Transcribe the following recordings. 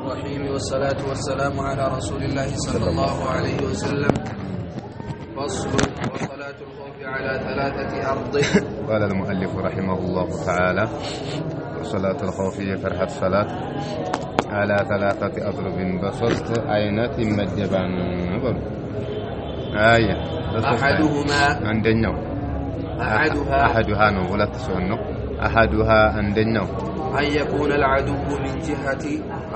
الرحيم والصلاة والسلام على رسول الله صلى الله عليه وسلم. فصل وصلاة الخوف على ثلاثة أرض. قال المؤلف رحمه الله تعالى وصلاة الخوف فرحة الصلاة على ثلاثة أضرب بصوت عينات مجبان آية أحدهما عندنا أحدها نقولت سنة أحدها عندنا أن يكون العدو من جهة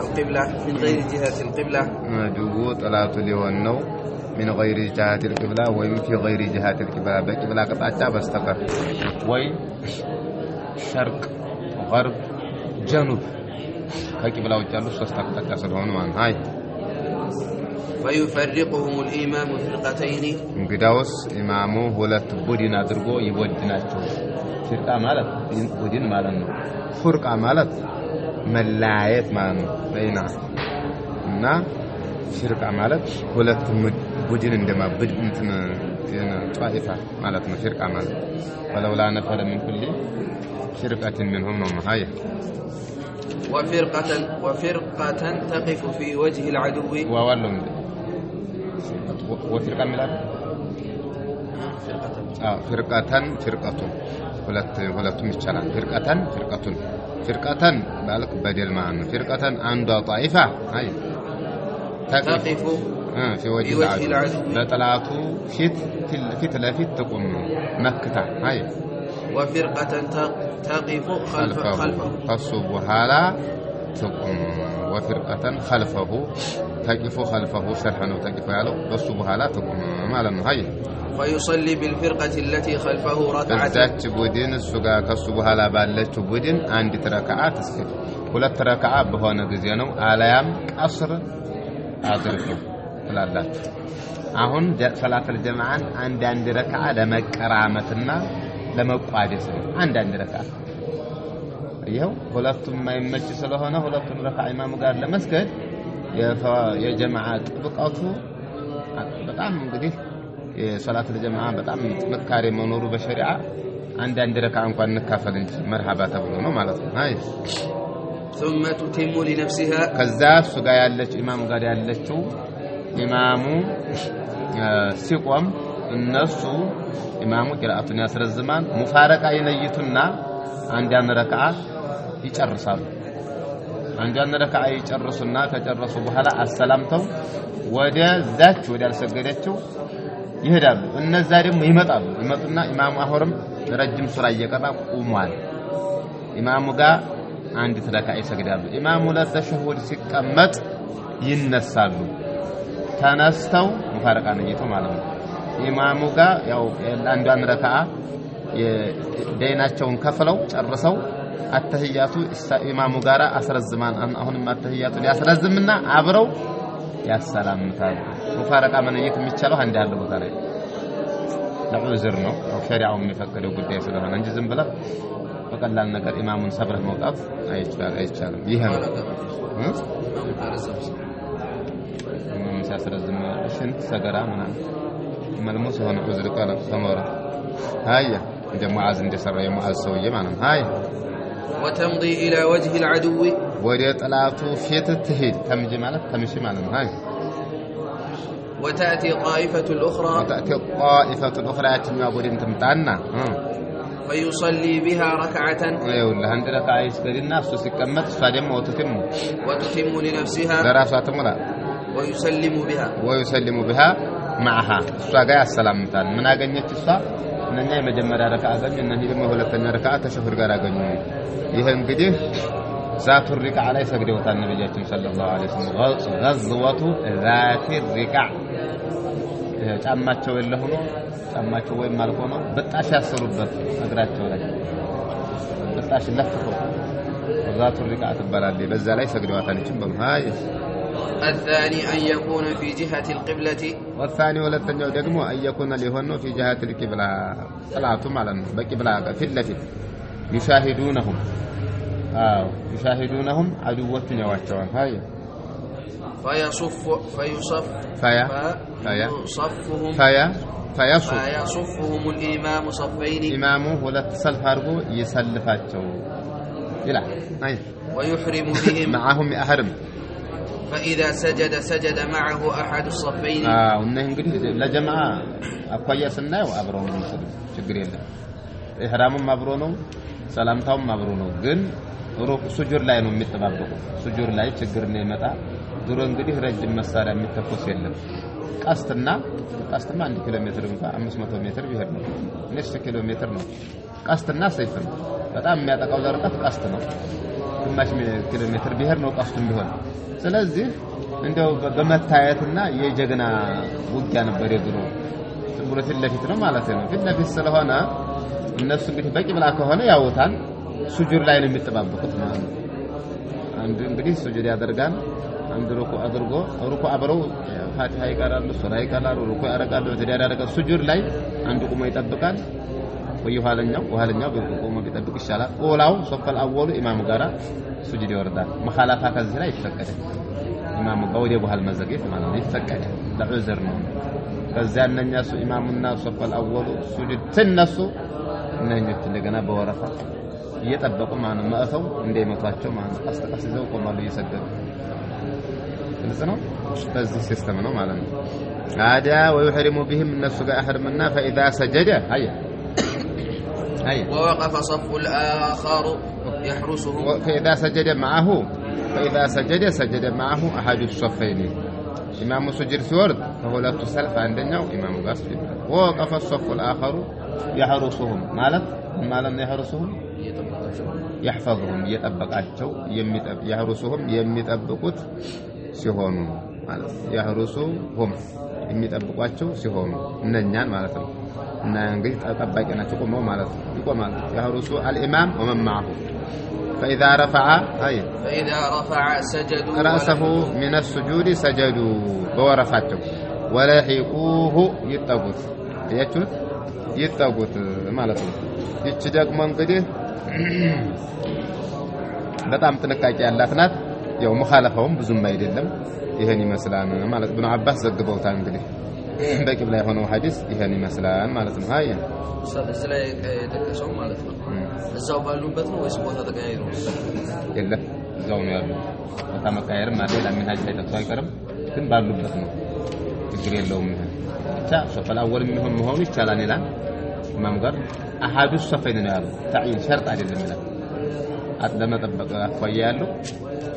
القبلة من غير جهة القبلة. عدو طلعت لونو من غير جهة القبلة ومن في غير جهة القبلة بقبلة قطعة بستقر وي شرق غرب جنوب كقبلة وجالو سستقطع سلهون وان هاي فيفرقهم الإمام فرقتين. እንግዳውስ ኢማሙ ሁለት ቡድን አድርጎ ይወድናቸው ፍርቃ ማለት ቡድን ማለት ነው ፍርቃ ማለት መላየት ማለት ነው በእና እና ፍርቃ ማለት ሁለት ቡድን እንደማብድ እንትን ጧኢፋ ማለት ነው ፍርቃ ማለት ወለውላ ነፈረ من كل فرقة منهم هاي وفرقة تقف في وجه العدو وولهم وفرقة ملاب فرقة ሁለቱም ይቻላል فرقة بالك بدل معنا فرقة عند طائفة هاي تقف في وجه العدو بطلعته فيت لافيت تقوم مكة هاي وفرقة تقف خلفه تصبها لا تقوم وفرقة خلفه تقف خلفه شرحنا تقف له تصبها لا تقوم مالنا هاي فيصلي بالفرقة التي خلفه ركعة ذات بودين السجا تصبها لا بالله بودين عند ركعات تسكت ولا ركعات بهنا جزينو عليام قصر አድርገው ትላላችሁ አሁን ሰላት الجماعة አንድ ረካዓ ለመቀራመትና ለመቋደስ አንድ ረካዓ ይሄው ሁለቱም ማይመች ስለሆነ ሁለቱም ረካዓ ኢማሙ ጋር ለመስገድ የጀማዓ ጥብቃቱ በጣም እንግዲህ የሰላት الجماعة በጣም ጥንካሬ መኖሩ በሸሪዓ አንድ ረካዓ እንኳን እንካፈል እንጂ መርሐባ ተብሎ ነው ማለት ነው አይ ثم تتم لنفسها كذا سغا ያለች ኢማሙ ጋር ያለችው ኢማሙ ሲቆም እነሱ ኢማሙ ቂራአቱን ያስረዝማን ሙፋረቃ ይነይቱና አንዳን ረካዓ ይጨርሳሉ አንዳን ረካዓ ይጨርሱና ከጨረሱ በኋላ አሰላምተው ወደ ዛች ወደ አልሰገደችው ይሄዳሉ እነዛ ደግሞ ይመጡና ኢማሙ አሁንም ረጅም ሱራ እየቀራ ቆሟል ኢማሙ ጋር አንድ ረካዓ ይሰግዳሉ ኢማሙ ለተሸሁድ ሲቀመጥ ይነሳሉ ተነስተው ሙፋረቃ ነይተው ማለት ነው ኢማሙ ጋር ያው አንዷን ረካዓ የደይናቸውን ከፍለው ጨርሰው አተህያቱ ኢማሙ ጋራ አስረዝማን አሁንም አተህያቱ ሊያስረዝምና አብረው ያሰላምታሉ ሙፋረቃ መነየት የሚቻለው አንድ ያለው ቦታ ላይ ለዑዝር ነው ሸሪዓው የሚፈቅደው ጉዳይ ስለሆነ እንጂ ዝም ብለ በቀላል ነገር ኢማሙን ሰብረህ መውጣት አይቻልም ይሄ ነው ሲያስረዝም ሽንት ሰገራ ምናምን መልሙስ ሆነ ዑዝር ቃል ሰመራ هيا እንደ ሙዓዝ እንደሰራ የሙዓዝ ሰውዬ ማለት ነው هيا وتمضي الى وجه العدو ወደ ጠላቱ ፊት ትሄድ ተምጂ ማለት ተምሺ ማለት ነው هيا وتاتي طائفه الاخرى ያችኛው ቡድን ትምጣና فيصلي بها ركعة يقول عند ركعة يسجدنا سيكمل صادم وتتم لنفسها دراسات مرة ويسلم بها معها سواء السلام مثال من أجنيت الصلاة نني مجمع ركعة أجني نهي لما هو لتني ركعة تشهر جرا أجني يهم كده ذات الركعة على سجد وتان النبي صلى الله عليه وسلم غزوة ذات الركعة ጫማቸው የለሆነ ጫማቸው ወይ ማለት ነው በጣሽ ያሰሩበት እግራቸው ላይ በጣሽ ለፍቶ ذات الركعة ተባላለ በዛ ላይ ሰግደዋታለችም በመሃይ الثاني أن يكون في جهة القبلة والثاني ሁለተኛው ደግሞ أن يكون ሊሆን ነው في جهة القبلة صلاቱ ማለት ነው በቂብላ ፊት ለፊት يشاهدونهم يشاهدونهم عدوዎችን ያዋቸዋል هاي فيصفهم الإمام صفين إمامه ሁለት ሰልፍ አድርጎ ይሰልፋቸው ይላል አይ ويحرم بهم معهم أحرم فإذا سجد معه أحد الصفين وإنه እንግዲህ ለጀማዓ አኳያ ስናየው አብረው ነው የሚሰግዱ ችግር የለም ኢህራሙም አብሮ ነው ሰላምታውም አብሮ ነው ግን ሱጁድ ላይ ነው የሚጠባበቁ ሱጁድ ላይ ችግር ነው ይመጣ ድሮ እንግዲህ ረጅም መሳሪያ የሚተኮስ የለም ቀስትና 1 ኪሎ ሜትር እንኳን 500 ሜትር ቢሄድ ነው 5 ኪሎ ሜትር ነው ቀስትና ሰይፍ ነው በጣም የሚያጠቃው ዘርቀት ቀስት ነው ግማሽ ኪሎ ሜትር ቢሄድ ነው ቀስቱም ቢሆን ስለዚህ እንደው በመታየትና የጀግና ውጊያ ነበር የድሮ ብሎ ፊት ለፊት ነው ማለት ነው ፊት ለፊት ስለሆነ እነሱ እንግዲህ በቂብላ ከሆነ ያውታል ሱጁድ ላይ ነው የሚጠባበቁት ማለት ነው አንድ እንግዲህ ሱጁድ ያደርጋል አንድ ሩኩ አድርጎ ሩኩ አብረው ፋቲሃ ይቀራሉ ሱራ ይቀራሉ ሩኩ ያደርጋሉ ተዳዳረገ ሱጁድ ላይ አንድ ቆሞ ይጠብቃል ወይ ኋለኛው ቆሞ ቢጠብቅ ይሻላል ኦላው ሶፈል አወሉ ኢማሙ ጋራ ሱጁድ ይወርዳል መኻላፋ ከዚህ ላይ ይፈቀዳል ኢማሙ ጋር ወደ በኋላ መዘግየት ማለት ነው ይፈቀዳል ለዑዝር ነው ከዚያ እነኛሱ ኢማሙና ሶፈል አወሉ ሱጁድ ተነሱ እነኞች እንደገና በወረፋ እየጠበቁ ማለት ማእተው እንደይመቷቸው ማለት አስተቃስ ይዘው ቆማሉ እየሰገዱ ግልጽ ነው በዚህ ሲስተም ነው ማለት ነው አዳ ወይحرم بهم الناس ጋር احرمና فاذا سجد هيا ووقف صف الاخر يحرسه فاذا سجد معه احد الصفين امام سجد سورد فهولቱ ሰልፍ አንደኛው ኢማሙ ጋር ሲል ووقف الصف الاخر يحرسهم ማለት ነው يحرسهم يحفظهم يطبقاቸው يحرسهم የሚጠብቁት ሲሆኑ ማለት يحرسهم የሚጠብቋቸው ሲሆኑ እነኛን ማለት ነው እና እንግዲህ ተጠባቂ ናቸው ቆመው ማለት ነው ይቆማል يحرس الامام ومن معه فاذا رفع سجدوا راسه من السجود سجدوا بورفاته ولحقوه يطغوت ማለት ነው ይቺ ደግሞ እንግዲህ በጣም ጥንቃቄ ያላት ናት ያው መኻለፋውም ብዙም አይደለም ይሄን ይመስላል ማለት ኢብኑ አባስ ዘግበውታል እንግዲህ በቂብላ የሆነው ሐዲስ ይሄን ይመስላል ማለት ነው አይ ስለዚህ የተከሰው ማለት ነው እዛው ባሉበት ነው ወይስ ቦታ ተቀያይሮ የለም እዛው ነው ያለው ቦታ መቀያየርም ማለት ለምን ሐጅ አይተው አይቀርም ግን ባሉበት ነው ችግር የለውም ብቻ ሶፈል አወል የሚሆን መሆኑ ይቻላል ይላል ኢማም ጋር አሐዱ ሶፈይን ነው ያለው تعيين شرط አይደለም ይላል ለመጠበቅ አኳያ ያለው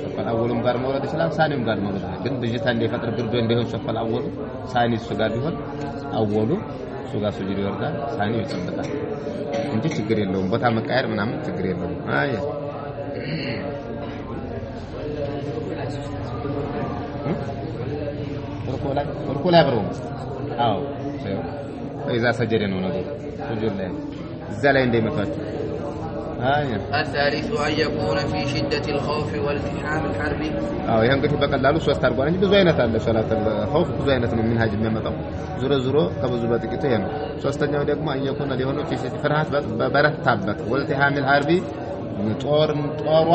ሶፈል አወሉም ጋር መውረድ ይችላል ሳኒም ጋር መውረድ ግን ብጅታ እንደፈጠር ግርዶ እንደሆነ ሶፈል አወሉ ሳኒ እሱ ጋር ቢሆን አወሉ እሱ ጋር ሱጁድ ይወርዳል ሳኒ ይጠብቃል እንጂ ችግር የለውም ቦታ መቀያየር ምናምን ችግር የለውም አይ ሩኩ ላይ አብረው አዎ إذا سجد ነው ነገር ሱጁድ ላይ እዛ ላይ እንደሚመጣቸው الثالث أن يكون في شدة الخوف والالتحام الحربي ይሄ እንግዲህ በቀላሉ ሶስት አድርጓል እንጂ ብዙ አይነት አለ ሶላት الخوف ብዙ አይነት ነው ምን ሀጅ የሚያመጣው ዙሮ ከብዙ በጥቂቱ ይሄ ነው ሶስተኛው ደግሞ أن يكون ሊሆነው في شدة ፍርሃት በበረታበት والالتحام الحربي ጦሯ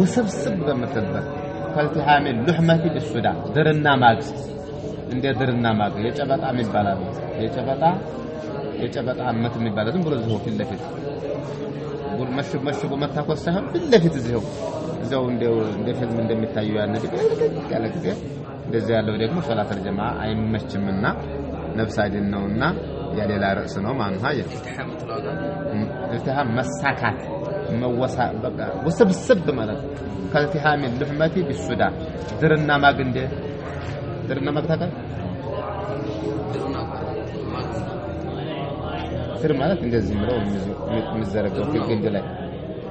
ውስብስብ በመተበት كالتحام اللحمة بالسودان ድርና ማግ እንደ ድርና ማግ የጨበጣ የሚባላል የጨበጣ አመት የሚባላል ዝም ብሎ ዝሆ ፊት ለፊት ጉል መሽጎ መታኮስ ሳይሆን ፊት ለፊት እዚያው እንደ ፊልም እንደሚታየው ያነድ ያለገ እንደዚህ ያለው ደግሞ ሶላት الجماعه አይመችምና ነፍስ አይደል ነውና ያሌላ ርዕስ ነው ማለት ነው التحام መሳካት መወሳ በቃ ውስብስብ ማለት كالتحام اللحمة بالسودان ድርና ማግ እንደ ድርና ማግ ታውቃለህ ስር ማለት እንደዚህ ነው የሚዘረጋው ግንድ ላይ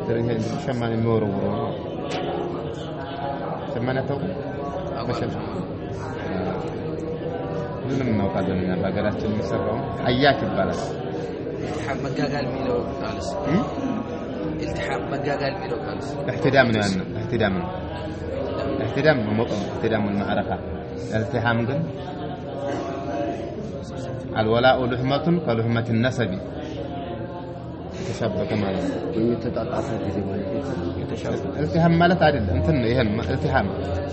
ድርኛ ሸማኔ የሚወረውረው ነው ሸማኔ ታውቁ ምንም እናውቃለን እኛ በሀገራችን የሚሰራው አያክ ይባላል التحام መጋጋል የሚለው ቃልስ التحام መጋጋል የሚለው ቃልስ احتدام ነው ያን احتدام احتدام المعركة التحام ግን الولاء لحمة كلحمة النسب تشبك ማለት የሚተጣጣፈ ጊዜ ማለት የተሻለ التحام ማለት አይደለም እንትን ነው ይሄን التحام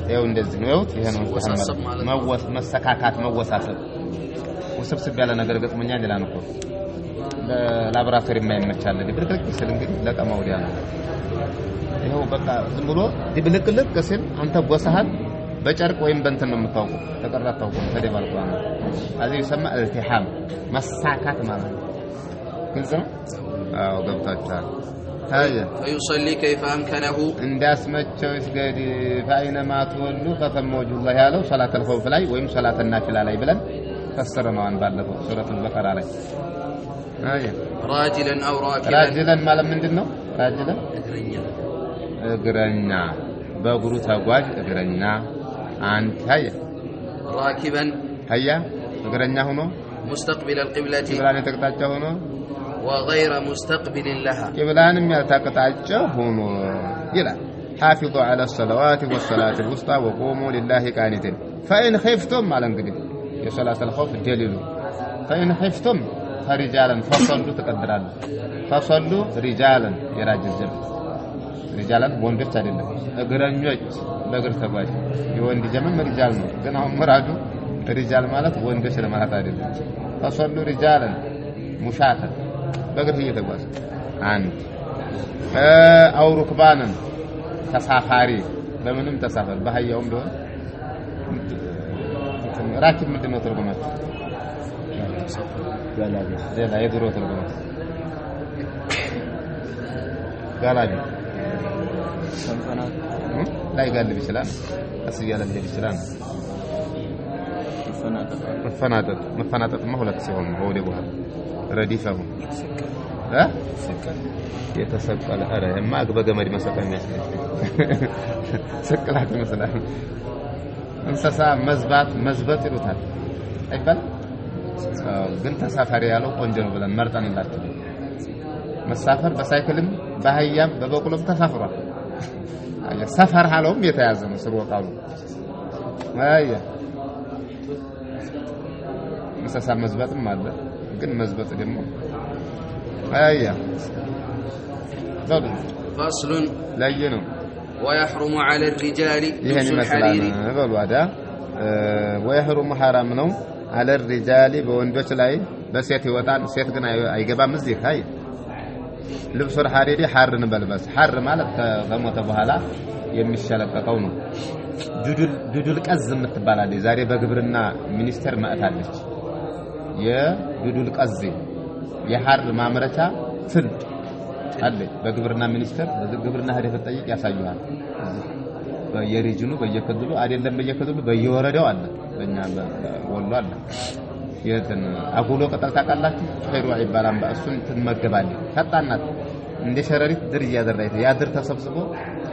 ይሄው እንደዚህ ነው ይሄው ይሄ ነው التحام መሰካካት መወሳሰብ ውስብስብ ያለ ነገር ገጥሞኛል ይላል እኮ ለላብራቶሪ የማይመቻል ድብርቅርቅ ሲል እንግዲህ ለቀማው ዲያ ነው ይሄው በቃ ዝም ብሎ ድብልቅልቅ ሲል አንተ ጎሳህን በጨርቅ ወይም በእንትን ነው የምታውቀው ተቀራታው ተደባልቆ ነው አዚህ ይሰማ التحام መሳካት ማለት ነው ግልጽ ነው አዎ ገብታችኋል ታዲያ فيصلي كيف امكنه እንዳስመቸው ይስገድ فاينما تولوا فثم وجه الله ያለው ሶላት الخوف ላይ ወይም ሶላት النافلة ላይ ብለን ፈሰረናን ባለፈው ሱረቱ البقرة ላይ አያ راجلا او راكبا راجلا ማለት ምንድነው راجلا እግረኛ በእግሩ ተጓዥ እግረኛ አንተ هيا راكبا هيا እግረኛ ሆኖ مستقبل القبلة قبلان የተቀጣጨው ሆኖ وغير مستقبل لها قبلانم ያልተቀጣጨው ሆኖ ይላል حافظوا على الصلوات والصلاة الوسطى وقوموا لله قانتين فإن خفتم على እንግዲህ የሶላት الخوف دليل فإن خفتم فرجالا فصلوا تقدرال فصلوا رجالا የራጅል ጀብ رجالا ወንዶች አይደለም እግረኞች በእግር ተጓዥ የወንድ ጀመም ሪጃል ነው ግን አሁን መራዱ ሪጃል ማለት ወንዶች ለማለት አይደለም ፈሰሉ ሪጃለን ሙሻተ በእግር እየተጓዘ አንድ አውሩክባንን ተሳፋሪ በምንም ተሳፋሪ በአህያውም ቢሆን ራኪብ ምንድነው ትርጉማቸው ጋላቢ ሌላ የድሮ ትርጉማቸው ጋላቢ ላይ ጋልብ ይችላል አስያለ ሊሄድ ይችላል መፈናጠጥ ሁለት ሲሆን ወደ በኋላ ረዲፈው የተሰቀለ አረማ በገመድ መሰቀል የሚያስፈልግ ስቅላት ይመስላል እንስሳ መዝባት ይሉታል አይባል ግን ተሳፋሪ ያለው ቆንጆ ነው ብለን መርጠንላችሁ መሳፈር በሳይክልም በአህያም በበቅሎም ተሳፍሯል ሰፈር ሐሎም የተያዘ ነው ስሩ ወጣው አያ እንስሳ መዝባትም አለ ግን መዝባት ደግሞ አያ فصل لينو ويحرم على الرجال يعني مثلا بلوا هذا ويحرم حرام ነው على الرجال በወንዶች ላይ በሴት ይወጣል ሴት ግን አይገባም እዚህ አይ ልብስ ሐሪሪ ሐርን በልበስ ሐር ማለት ከሞተ በኋላ የሚሸለቀቀው ነው ዱዱል ቀዝ የምትባላለች ዛሬ በግብርና ሚኒስቴር ማዕታለች የዱዱል ቀዝ የሐር ማምረቻ ፍል አለ በግብርና ሚኒስቴር በግብርና ሀዲፍ ተጠይቅ ያሳዩሃል በየሪጅኑ በየክልሉ አይደለም በየክልሉ በየወረዳው አለ በእኛ ወሎ አለ የትን አጉሎ ቅጠል ታውቃላችሁ ኸይሩ ይባላል እሱን ትመገባለህ ፈጣናት እንደ ሸረሪት ድር ያደረይተ ያድር ተሰብስቦ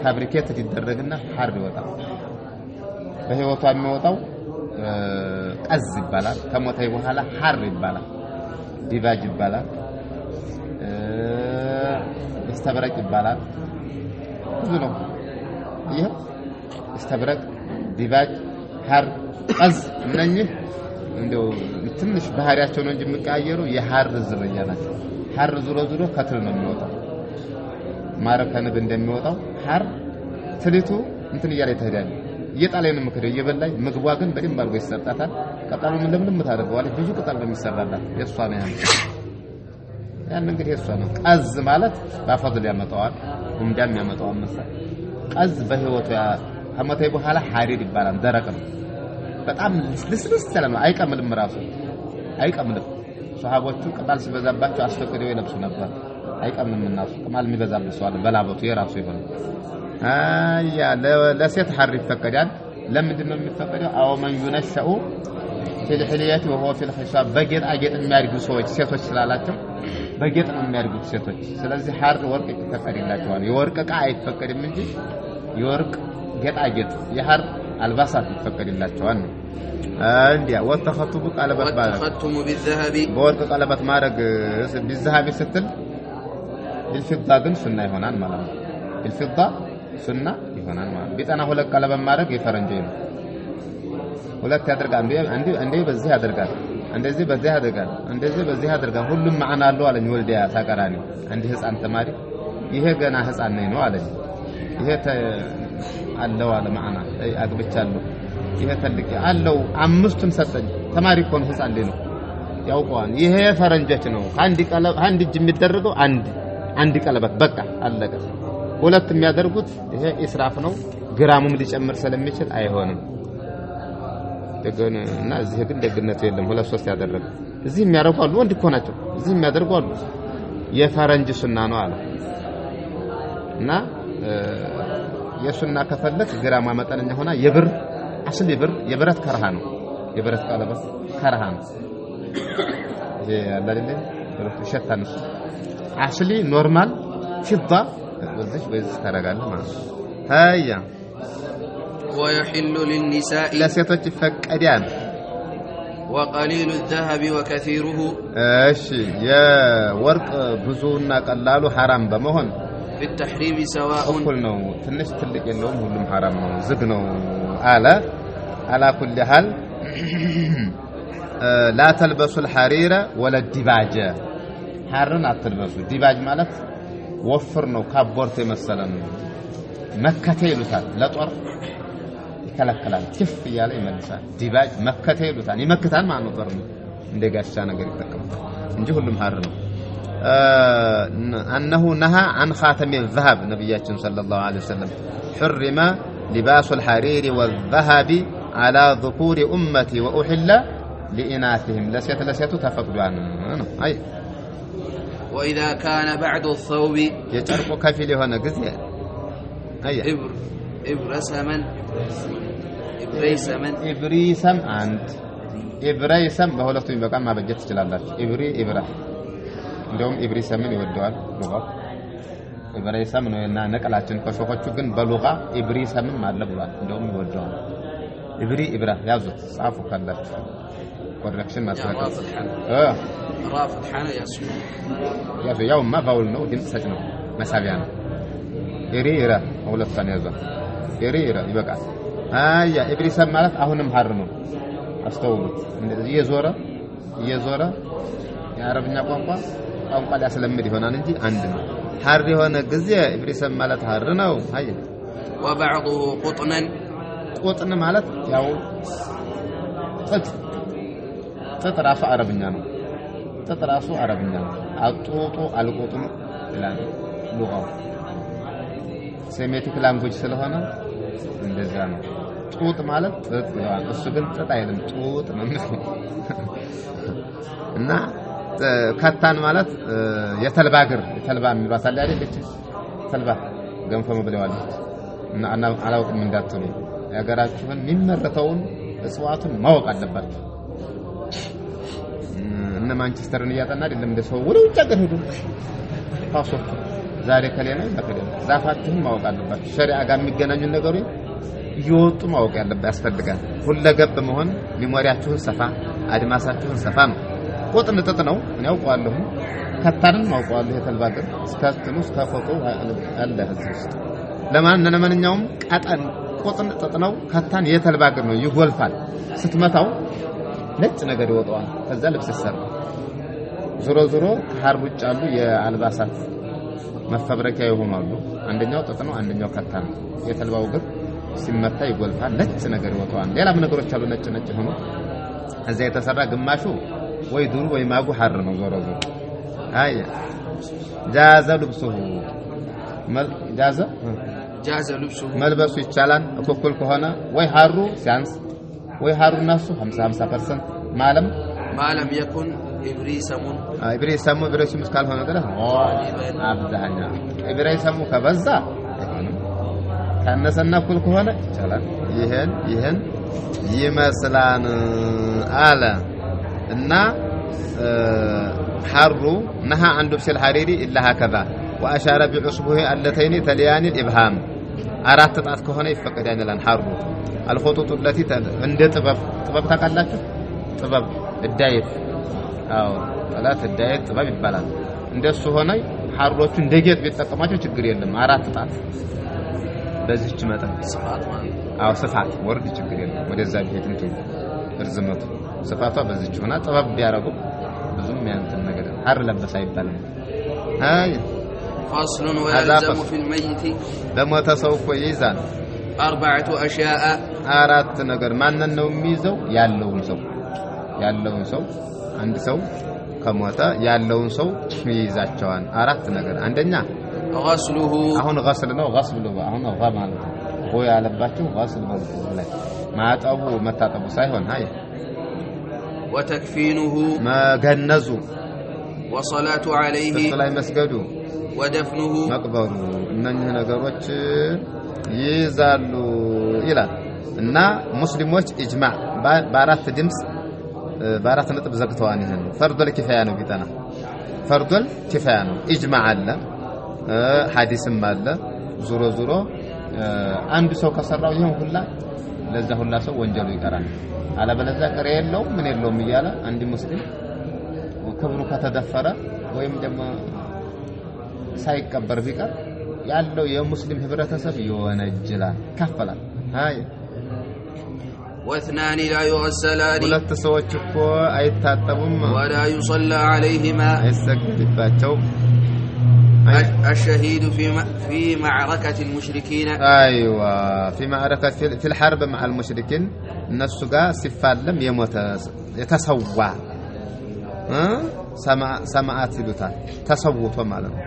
ፋብሪኬት ይደረግና ሐር ይወጣል በህይወቷ የሚወጣው ቀዝ ይባላል ከሞተይ በኋላ ሐር ይባላል ዲቫጅ ይባላል استبرق ይባላል ብዙ ነው ይሄ استبرق ዲቫጅ ሐር ቀዝ እነኚህ እንደው ትንሽ ባህሪያቸው ነው እንጂ የሚቀያየሩ የሐር ዝርያ ናቸው ሐር ዙሮ ከትል ነው የሚወጣው ማረከንብ እንደሚወጣው ሐር ትሊቱ እንትን እያለ ይተዳል እየጣለኝ ነው ምክር እየበላኝ ምግቧ ግን በደንብ አድርጎ ይሰጣታል ቀጣሉ ምን ለምን ታደርገዋለች ብዙ ቅጠል ነው የሚሰራላት የሷ ነው ያን እንግዲህ የሷ ነው ቀዝ ማለት ባፈድል ያመጣዋል እንደም ያመጣዋል መሰል ቀዝ በህይወቱ ከመተይ በኋላ ሐሪር ይባላል ደረቅ ነው በጣም ልስልስ ያለ ነው አይቀምልም ራሱ አይቀምልም ሱሐቦቹ ቅጠል ሲበዛባቸው አስፈቅደው ይለብሱ ነበር አይቀምልም እናሱ ቅማል የሚበዛበት ሰው አለ በላበቱ የራሱ ይሆን አያ ለሴት ሐር ይፈቀዳል ለምንድን ነው የሚፈቀደው አው ማን ይነሻኡ ፍልህልያት ወሆ ፍልህሳብ በጌጥ አጌጥ የሚያርጉ ሰዎች ሴቶች ስላላቸው በጌጥ ነው የሚያርጉት ሴቶች ስለዚህ ሐር ወርቅ ይፈቀድላቸዋል የወርቅ ዕቃ አይፈቀድም እንጂ የወርቅ ጌጣጌጥ የሐር አልባሳት ይፈቀድላቸዋል እንዲያ ወተኸቱቡ ቀለበት ባለ ወተኸቱሙ بالذهب በወርቅ ቀለበት ማድረግ بالذهب ስትል بالفضة ግን ሱና ይሆናል ማለት ነው بالفضة ሱና ይሆናል ማለት ቢጠና ሁለት ቀለበት ማድረግ የፈረንጅ ነው ሁለት ያደርጋል እንዴ በዚህ ያደርጋል እንደዚህ በዚህ ያደርጋል እንደዚህ በዚህ ያደርጋል ሁሉም ማዕና አለው አለኝ ወልዲያ ታቀራኒ አንድ ህፃን ተማሪ ይሄ ገና ህፃን ነው አለኝ ይሄ አለው አለ ማዕና አግብቻለሁ ይሄ ተልቅ አለው አምስቱን ሰጠኝ ተማሪ ኮን ህፃን ነው ያውቀዋል ይሄ ፈረንጆች ነው አንድ እጅ የሚደረገው አንድ ቀለበት በቃ አለቀ ሁለት የሚያደርጉት ይሄ ኢስራፍ ነው ግራሙም ሊጨምር ስለሚችል አይሆንም እና እዚህ ግን ደግነቱ የለም ሁለት ሶስት ያደረገ እዚህ የሚያደርጉ አሉ ወንድ እኮ ናቸው እዚህ የሚያደርጉ አሉ የፈረንጅ ሱና ነው አለ እና የሱና ከፈለክ ግራማ መጠነኛ ሆና የብር አስል የብር የብረት ከረሃ ነው የብረት ቀለበት ከረሃ ነው ይሄ አላልለ ሸታን አስሊ ኖርማል ፊዳ ወዝሽ ወይስ ታረጋለህ ማለት ታያ ويحل للنساء ለሴቶች ፈቀዲያን وقليل الذهب وكثيره እሺ የወርቅ ብዙና ቀላሉ حرام በመሆን في التحريم سواء እኩል ነው ትንሽ ትልቅ የለውም ሁሉም حرام ነው ዝግ ነው አለ على كل حال لا تلبسوا الحرير ولا الديباج حرن አትልበሱ ዲባጅ ማለት ወፍር ነው ካቦርት የመሰለ ነው መከተ ይሉታል ለጦር ይከለከላል ክፍ ይያለ ይመልሳል ዲባጅ መከተ ይሉታል ይመክታል ማለት ነው ጦር ነው እንደ ጋሻ ነገር ይተከማል እንጂ ሁሉም ሐር ነው انه نهى عن خاتم الذهب ነብያችን ሰለላሁ ዐለይሂ ወሰለም حرم لباس الحرير والذهب على ذكور امتي واحل لاناثهم ለሴቱ ተፈቅዷል ነው አይ واذا كان بعد الثوب የጨርቁ ከፊል የሆነ ጊዜ አይ ኢብሪሰም አንድ ኢብራይሰም በሁለቱም በቃም ማበጀት ትችላላችሁ ኢብራ እንደውም ኢብሪሰምን ይወደዋል ሉጋ ኢብራይሰም ነው እና ነቀላችን ከሾፎቹ ግን በሉጋ ኢብሪሰምን ማለት ብሏል እንደውም ይወደዋል ኢብራ ያዙት ጻፉ ካላችሁ ኮሬክሽን ማስተካከል ራፍ الحان ياسو ያውማ ባውል ነው ድምጽ ሰጭ ነው መሳቢያ ነው ኢሪራ ሁለቱን ያዘው ኢሪራ ይበቃል አያ ኢብሪሰም ማለት አሁንም ሐር ነው አስተውሉት እንደዚህ እየዞረ የአረብኛ ቋንቋ ሊያስለምድ ይሆናል እንጂ አንድ ነው ሐር የሆነ ጊዜ ኢብሪሰም ማለት ሐር ነው አይ وبعضه ቁጥን ማለት ያው ጥጥ ራሱ አረብኛ ነው ጥጥ ራሱ አረብኛ ነው አጥጦ አልቆጡም ይላል ሉጋው ሴሜቲክ ላንጉዌጅ ስለሆነ እንደዛ ነው ጡጥ ማለት ጥጥ ነው እሱ ግን ጥጥ አይደለም ጡጥ ነው እና ከታን ማለት የተልባግር የተልባ የሚባል አለ አይደል ተልባ ገንፎ መብለዋል እና አላውቅም እንዳትሉ ያገራችሁን የሚመረተውን እጽዋቱን ማወቅ አለባችሁ እነ ማንቸስተርን ያጠና አይደለም እንደ ሰው ወደ ውጭ ሀገር ሄዱ ፓስፖርት ዛሬ ከሌላ ተከደለ ዛፋችሁን ማወቅ አለባችሁ ሸሪዓ ጋር የሚገናኙ ነገሮች ይወጡ ማወቅ ያስፈልጋል ሁለገብ መሆን ሊሞሪያችሁን ሰፋ አድማሳችሁን ሰፋ ነው ቁጥን ጥጥ ነው እኔ አውቀዋለሁ ከታርን ማውቀዋለሁ የተልባገር ስካትኑ ስካፎቶ አለ ህዝብ ለማንኛውም ቀጠን ቁጥን ጥጥ ነው ከታን የተልባገር ነው ይጎልፋል ስትመታው ነጭ ነገር ይወጣዋል ከዛ ልብስ ይሰራል ዞሮ ሐር ውጭ አሉ የአልባሳት መፈብረኪያ ይሆናሉ አንደኛው ጥጥ ነው አንደኛው ከታ ነው የተልባው ግር ሲመታ ይጎልፋል ነጭ ነገር ይወጣዋል ሌላም ነገሮች አሉ ነጭ ሆኖ እዛ የተሰራ ግማሹ ወይ ዱሩ ወይ ማጉ ሐር ነው ዞሮ አይ ጃዘ ልብሱሁ መልበሱ ይቻላል እኩል ከሆነ ወይ ሐሩ ሲያንስ ወይ ሐሩናሱ 50% ማለም يكن ኢብሪሰሙ እስካልሆነ ድረስ አብዛኛ ኢብሪሰሙ ከበዛ ካነሰና እኩል ከሆነ ይቻላል ይሄን ይመስላል አለ እና ሐሩ ነሃ عن لبس الحرير الا هكذا واشار بعصبه اللتين تليان الابهام አራት ጣት ከሆነ ይፈቀዳል ይላል ሐሩ الخطوط التي እንደ ጥበብ ታውቃላችሁ ጥበብ እዳይት አዎ ጣላት እዳይት ጥበብ ይባላል እንደሱ ሆነ ሐሮቹ እንደጌጥ ቢጠቀማቸው ችግር የለም አራት ጣት በዚህች መጠን ስፋት ወርድ ችግር የለም ወደዛ ቢሄድ እንት እርዝመቱ ስፋቷ በዚህች ሆና ጥበብ ቢያረጉ ብዙም ያንተን ነገር ሐር ለበሳ ይባላል አይ فصل ويلزم في الميت በሞተ ሰው እኮ ይይዛል 4 أشياء አራት ነገር ማንን ነው የሚይዘው ያለውን ሰው አንድ ሰው ከሞተ ያለውን ሰው ይይዛቸዋል አራት ነገር አንደኛ غسله አሁን غسل ነው غسل ነው አሁን ነው ማለት ነው ወይ ያለባችሁ غسل ነው ላይ ማጠቡ መታጠቡ ሳይሆን አይ وتكفينه መገነዙ والصلاة عليه ላይ መስገዱ ودفنه መቅበሩ እነኚህ ነገሮች ይዛሉ ይላል እና ሙስሊሞች ኢጅማዕ በአራት ድምጽ በአራት ነጥብ ዘግተዋል ይሄን ፈርዱል ኪፋያ ነው ቢጠና ፈርዱል ኪፋያ ነው ኢጅማዕ አለ ሐዲስም አለ ዙሮ ዙሮ አንድ ሰው ከሰራው ይሄን ሁላ ለዛ ሁላ ሰው ወንጀሉ ይቀራል አለበለዚያ ቀረ የለው ምን የለውም ይያለ አንድ ሙስሊም ክብሩ ከተደፈረ ወይም ደግሞ ሳይቀበር ቢቀር ያለው የሙስሊም ህብረተሰብ ይወነጅላል ከፈላል አይ واثنان لا يغسلان ሁለት ሰዎች እኮ አይታጠቡም ولا يصلى عليهما አይሰግድባቸው الشهيد في معركة المشركين ايوه في معركة في الحرب مع المشركين الناس ጋር ሲፋለም የሞተ የተሰዋ ሰማዓት ይሉታል ተሰውቶ ማለት ነው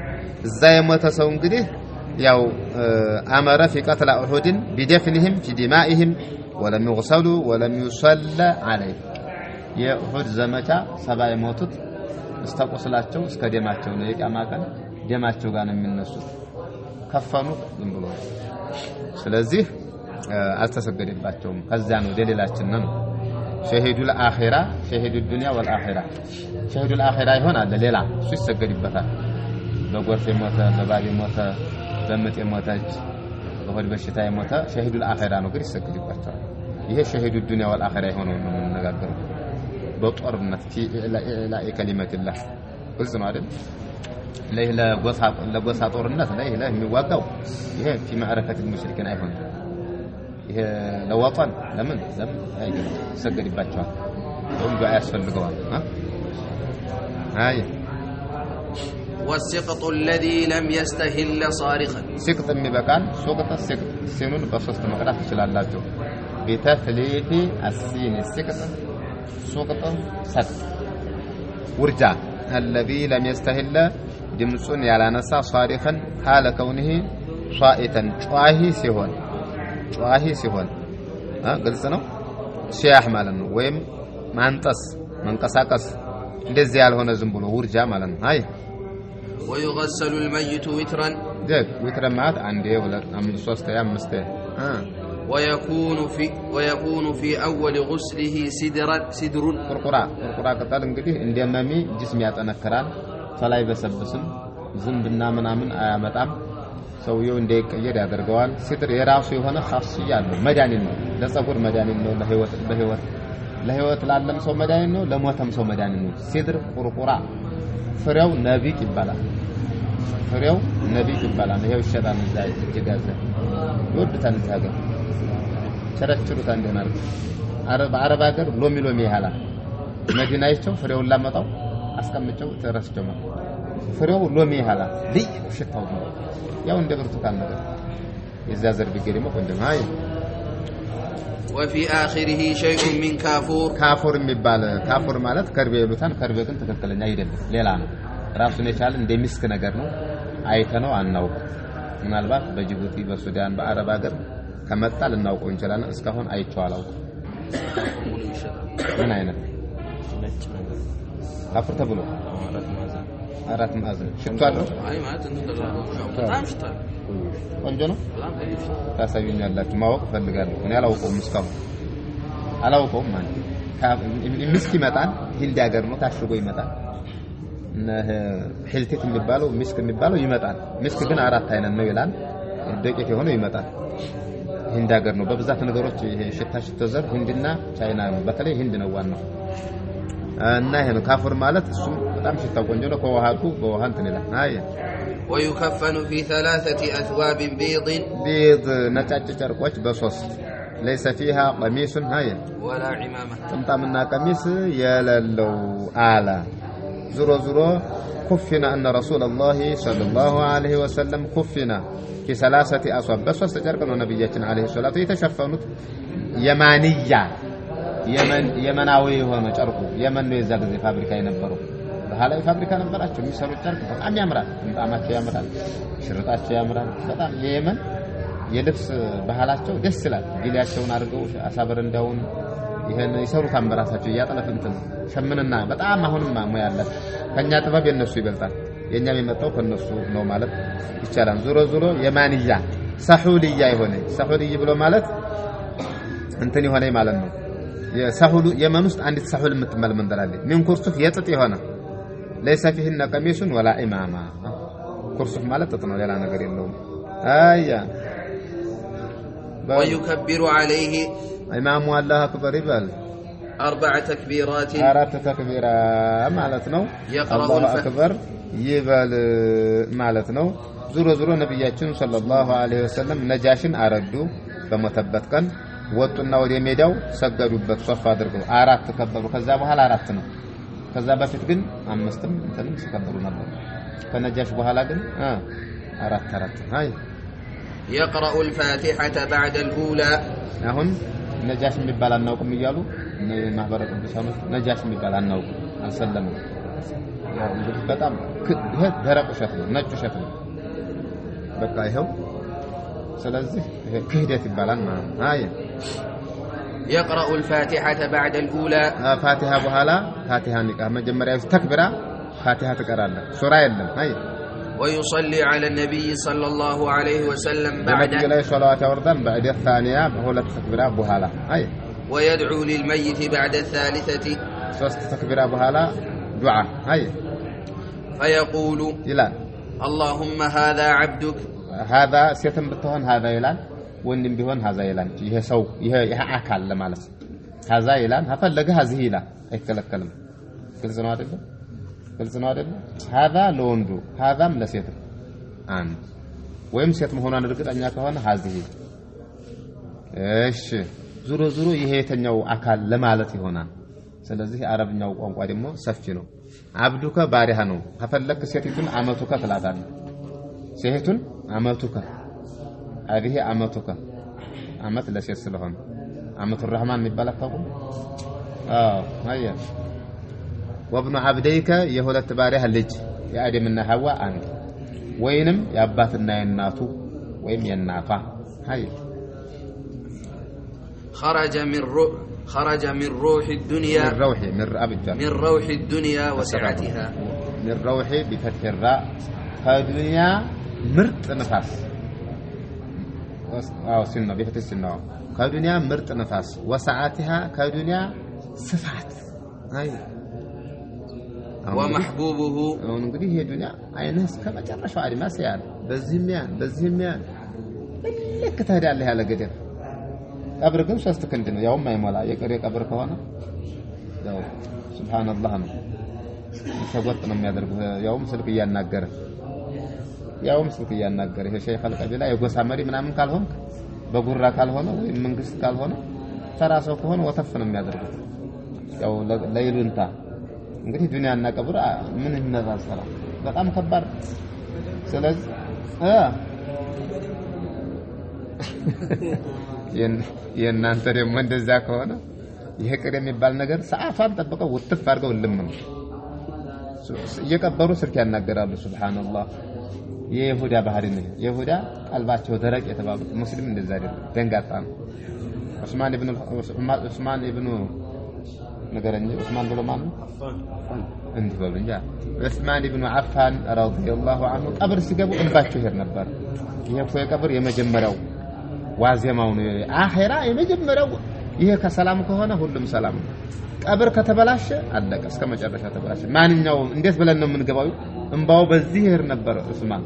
እዛ የሞተ ሰው እንግዲህ ያው አመረ في قتل احد بدفنهم في دمائهم ولم يغسلوا ولم يصلى عليه የኡሁድ ዘመቻ ሰባ የሞቱት እስከቆስላቸው እስከ ደማቸው ነው የቂያማቀን ደማቸው ጋር ነው የሚነሱት ከፈኑ ዝም ብሎ ስለዚህ አልተሰገደባቸውም ከዛ ነው ደሊላችን ነው ሸሂዱል አኺራ ሸሂዱል ዱንያ ወልአኺራ ሸሂዱል አኺራ ይሆናል ሌላ እሱ ይሰገድበታል በጎርፍ የሞተ በባል የሞተ በምጥ የሞተች በሆድ በሽታ የሞተ ሸሂዱል አኺራ ነው ግን ይሰገድባቸዋል ይሄ ሸሂዱል ዱንያ ወልአኺራ ይሆነው ነው የምንነጋገረው በጦርነት ኢላኢ ከሊመቲላህ ግልጽ ነው አይደል ለጎሳ ጦርነት ላይ የሚዋጋው ይሄ في معركة المشركين አይሆን ይሄ ለወጣን ለምን አይገርም ሰገድባቸዋል ወንዱ ያስፈልገዋል አይ والسقط الذي لم يستهل صارخا سقط የሚበቃል سقط سقط ሲኑን በሶስት መቅራት ይችላልላችሁ بتثليث السين السقط سقط سقط ورجع الذي لم يستهل ድምጹን ያላነሳ صارخا حال كونه صائتا ጫሂ ሲሆን ግልጽ ነው ሲያህ ማለት ነው ወይም ማንጠስ መንቀሳቀስ እንደዚህ ያልሆነ ዝም ብሎ ውርጃ ማለት ነው አይ ويغسل الميت وترا وترا ማለት አንዴ ሁለት አምስት ሶስት አምስት ويكون في اول غسله سدر ቁርቁራ ቅጠል እንግዲህ እንደመሚ ጅስም ያጠነክራል ፈላይ በሰብስም ዝምብና ምናምን አያመጣም ሰውየው እንደይቀየር ያደርገዋል ሲድር የራሱ የሆነ ኻስያ አለው መድኃኒት ነው ለጸጉር መድኃኒት ነው ለህይወት ላለም ሰው መድኃኒት ነው ለሞተም ሰው መድኃኒት ነው ሲድር ቁርቁራ ፍሬው ነቢቅ ይባላል ይሄው ሸጣን ዛይ እጅጋዘ ወድታን ታገ ቸረችሩታ እንደናል አረብ ሀገር ሎሚ ያhala መዲናይቸው ፍሬውን ላመጣው አስቀምጨው ተረስጨው ፍሬው ሎሚ ያhala ልይ ሽታው ነው ያው እንደ ብርቱካን ነገር የዛ ዘር ቢገሪሞ ቆንደማይ وفي اخره شيء من ካፉር የሚባል ካፉር ማለት ከርቤ ይሉታን ከርቤ ግን ተከከለኛ አይደለም ሌላ ነው ራሱን የቻለ እንደሚስክ ነገር ነው አይተነው አናውቅ ምናልባት በጅቡቲ በሱዳን በአረብ ሀገር ከመጣ ልናውቀው እንችላለን እስካሁን አይቼው አላውቅም ምን አይነት ካፉር ተብሎ አራት ማዕዘን ሽቷለው አይ ማለት እንደተደረገው በጣም ሽቷል ቆንጆ ነው ታሳዩኛላችሁ ማወቅ ፈልጋለሁ እኔ አላውቀውም ማለት ምስክ ይመጣል ሂልድ ሀገር ነው ታሽጎ ይመጣል ሂልቲት የሚባለው ምስክ የሚባለው ይመጣል ምስክ ግን አራት አይነት ነው ይላል ደቂቅ የሆነ ይመጣል ሂንድ ሀገር ነው በብዛት ነገሮች ይሄ ሽታ ዘር ሂንድና ቻይና ነው በተለይ ሂንድ ነው ዋናው እና ይሄ ነው ካፉር ማለት እሱ በጣም ሽታው ቆንጆ ነው ከውሃቱ በውሃ እንትን ይላል አይ ويكفن في 3 اثواب بيض ነጫጭ ጨርቆች በሶስት ليس فيها قميص هاي ولا عمامه ጥምጣምና ቀሚስ የሌለው አላ ዙሮ كفنا ان رسول الله صلى الله عليه وسلم كفنا في 3 اثواب በሶስት ጨርቅ ነው ነብያችን عليه الصلاه የተሸፈኑት የማንያ የመናዊ የሆነ ጨርቁ የመን ነው የዛ ጊዜ ፋብሪካ የነበረው ባህላዊ ፋብሪካ ነበራቸው የሚሰሩት ጨርቅ በጣም ያምራል እንጣማቸው ያምራል ሽርጣቸው ያምራል በጣም የየመን የልብስ ባህላቸው ደስ ይላል ጊሊያቸውን አድርገው አሳበር እንዳውን ይሄን ይሰሩታል በራሳቸው ያጠለፍንትን ሸምንና በጣም አሁንም ሙያ ያላቸው ከኛ ጥበብ የነሱ ይበልጣል የኛም የመጣው ከነሱ ነው ማለት ይቻላል ዙሮ ዙሮ የማንያ ሰሁልያ ይሆነ ሰሁልይ ብሎ ማለት እንትን ይሆነ ማለት ነው የሰሁሉ የመን ውስጥ አንዲት ሰሁል የምትመል መንደላለች ምን ኩርሱፍ የጥጥ ይሆነ ليس فيهن قميص ولا امامه ኩርሱፍ ማለት ጥጥ ነው ሌላ ነገር የለውም አያ ويكبر عليه امام الله اكبر يبل 4 تكبيرات 4 تكبيرا ማለት ነው الله اكبر ይበል ማለት ነው ዙሮ ዙሮ ነብያችን ሰለላሁ ዐለይሂ ወሰለም ነጃሽን አረዱ በመተበት ቀን ወጡና ወደ ሜዳው ሰገዱበት ሶፍ አድርገው 4 ከበሩ ከዛ በኋላ 4 ነው ከዛ በፊት ግን 5ም እንትንም ሲከበሩ ነበር ከነጃሽ በኋላ ግን 4 ሃይ يقرأ الفاتحة بعد الأولى አሁን ነጃሽ የሚባል አናውቅም ይያሉ ማህበረ ቅዱሳኖች ነጃሽ የሚባል አናውቅም አልሰለምም ያው እንግዲህ በጣም ይሄ ደረቅ ውሸት ነው ነጭ ውሸት ነው በቃ ይሄው ስለዚህ ይሄ ክህደት ይባላል ማለት ነው አይ يقرأ الفاتحة بعد الأولى فاتحة بحالا فاتحة نقا مجمريا تكبيرا فاتحة تقراله سورة يلم هاي ويصلي على النبي صلى الله عليه وسلم بعد صلوات وردان بعد الثانية بهولة تكبيرا بحالا هاي ويدعو للميت بعد الثالثة ሶስት ተክቢራ በኋላ ዱዓ هاي فيقول ይላል اللهم هذا عبدك هذا ሴትም ብትሆን هذا ይላል ወንድም ቢሆን هذا ይላል ይሄ ሰው ይሄ አካል ለማለት هذا ይላል አፈለገ هذه ይላል አይከለከልም ግልጽ ነው አይደል هذا ለወንዱ هذاም ለሴት አንድ ወይም ሴት መሆኗን እርግጠኛ ከሆነ هذه እሺ ዙሮ ዙሮ ይሄ የተኛው አካል ለማለት ይሆናል ስለዚህ አረብኛው ቋንቋ ደግሞ ሰፊ ነው አብዱከ ባሪያ ነው አፈለክ ሴቲቱን አመቱከ ትላታለህ ሴቲቱን አመቱከ هذه አመቱከ አመት ለሴት ስለሆነ አመቱ الرحمن የሚባለው ታውቁ هيا وابن عبديك የሁለት ባሪያ ልጅ የአደምና ሐዋ አንድ ወይንም የአባትና የእናቱ ወይም የእናቷ هيا خرج من روح الدنيا من روح الدنيا وسعتها من روح بفتح الراء فالدنيا مرت نفاس سنة بفتح السنة كالدنيا مرت نفاس وسعتها كالدنيا صفات هاي ومحبوبه እንግዲህ ይሄ ዱንያ አይነስ ከመጨረሻው አድማስ ያለ በዚህም ያን ልክ ታዲያለህ ያለ ገደል ቀብር ግን 3 ክንድ ነው ያው ማይሞላ የቀረ ቀብር ከሆነ ያው ሱብሃንአላህ ነው ተቆጥ ነው የሚያደርገው ያውም ስልክ እያናገረ ይሄ ሼህ ኸልቀቢላ የጎሳ መሪ ምናምን ካልሆነ በጉራ ካልሆነ ወይ መንግስት ካልሆነ ተራሰው ከሆነ ወተፍ ነው የሚያደርገው ያው ለይሉንታ እንግዲህ ዱንያና ቀብር ምን ይነዛዘራ በጣም ከባድ ስለዚህ የእናንተ ደግሞ እንደዛ ከሆነ ይሄ ቅር የሚባል ነገር ሰዓቷን ጠብቀው ወጥፍ አድርገው ልምም እየቀበሩ ስልክ ያናገራሉ ሱብሃንአላህ የይሁዳ ባህሪ ነው የይሁዳ ቀልባቸው ደረቅ የተባሉት ሙስሊም እንደዛ አይደለም ደንጋጣ ነው ዑስማን ኢብኑ ነገረኝ ዑስማን ብሎ ማን እንት ብሎ እንጃ ዑስማን ኢብኑ አፋን ረዲየላሁ ዐንሁ ቀብር ሲገቡ እንባቸው ይሄድ ነበር ይሄ የቀብር የመጀመሪያው ዋዜማው ነው አኺራ የመጀመሪያው ይሄ ከሰላም ከሆነ ሁሉም ሰላም ነው ቀብር ከተበላሸ አለቀ እስከ መጨረሻ ተበላሸ ማንኛው እንዴት ብለን ነው የምንገባው እንባው በዚህ ይሄር ነበር ዑስማን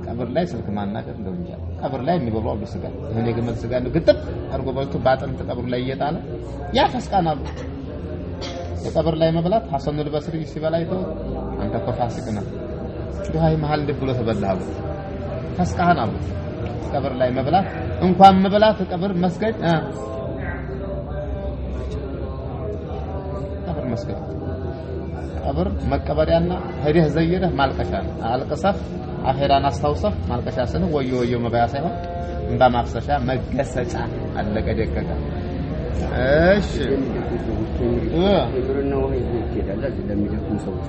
ቀብር ላይ ስልክ ማናገር ነው እንጂ ቀብር ላይ የሚበላው በስጋ ይሄን የግመል ስጋ ነው ግጥብ አርጎ በልቶ ባጥንት ቀብር ላይ እየጣለ ያፈስቃናሉ ቀብር ላይ መብላት ሐሰን البصሪ ሲበላ ይተው አንተ ከፋሲቅ ነህ ዱሃይ መሃል ልብ ብሎ ተበላው ፈስቃናሉ ቀብር ላይ መብላት እንኳን መብላት ቀብር መስገድ ቀብር መስገድ ቀብር መቀበሪያና ሄደህ ዘይረህ ማልቀሻ አልቀሰፍ አኺራን አስተውሰፍ ማልቀሻ ሰነ ወዮ መባያ ሳይሆን እንባ ማፍሰሻ መገሰጫ አለቀ ደቀቀ እሺ ግብርናው ይሄዳል ለሚደክሙ ሰዎች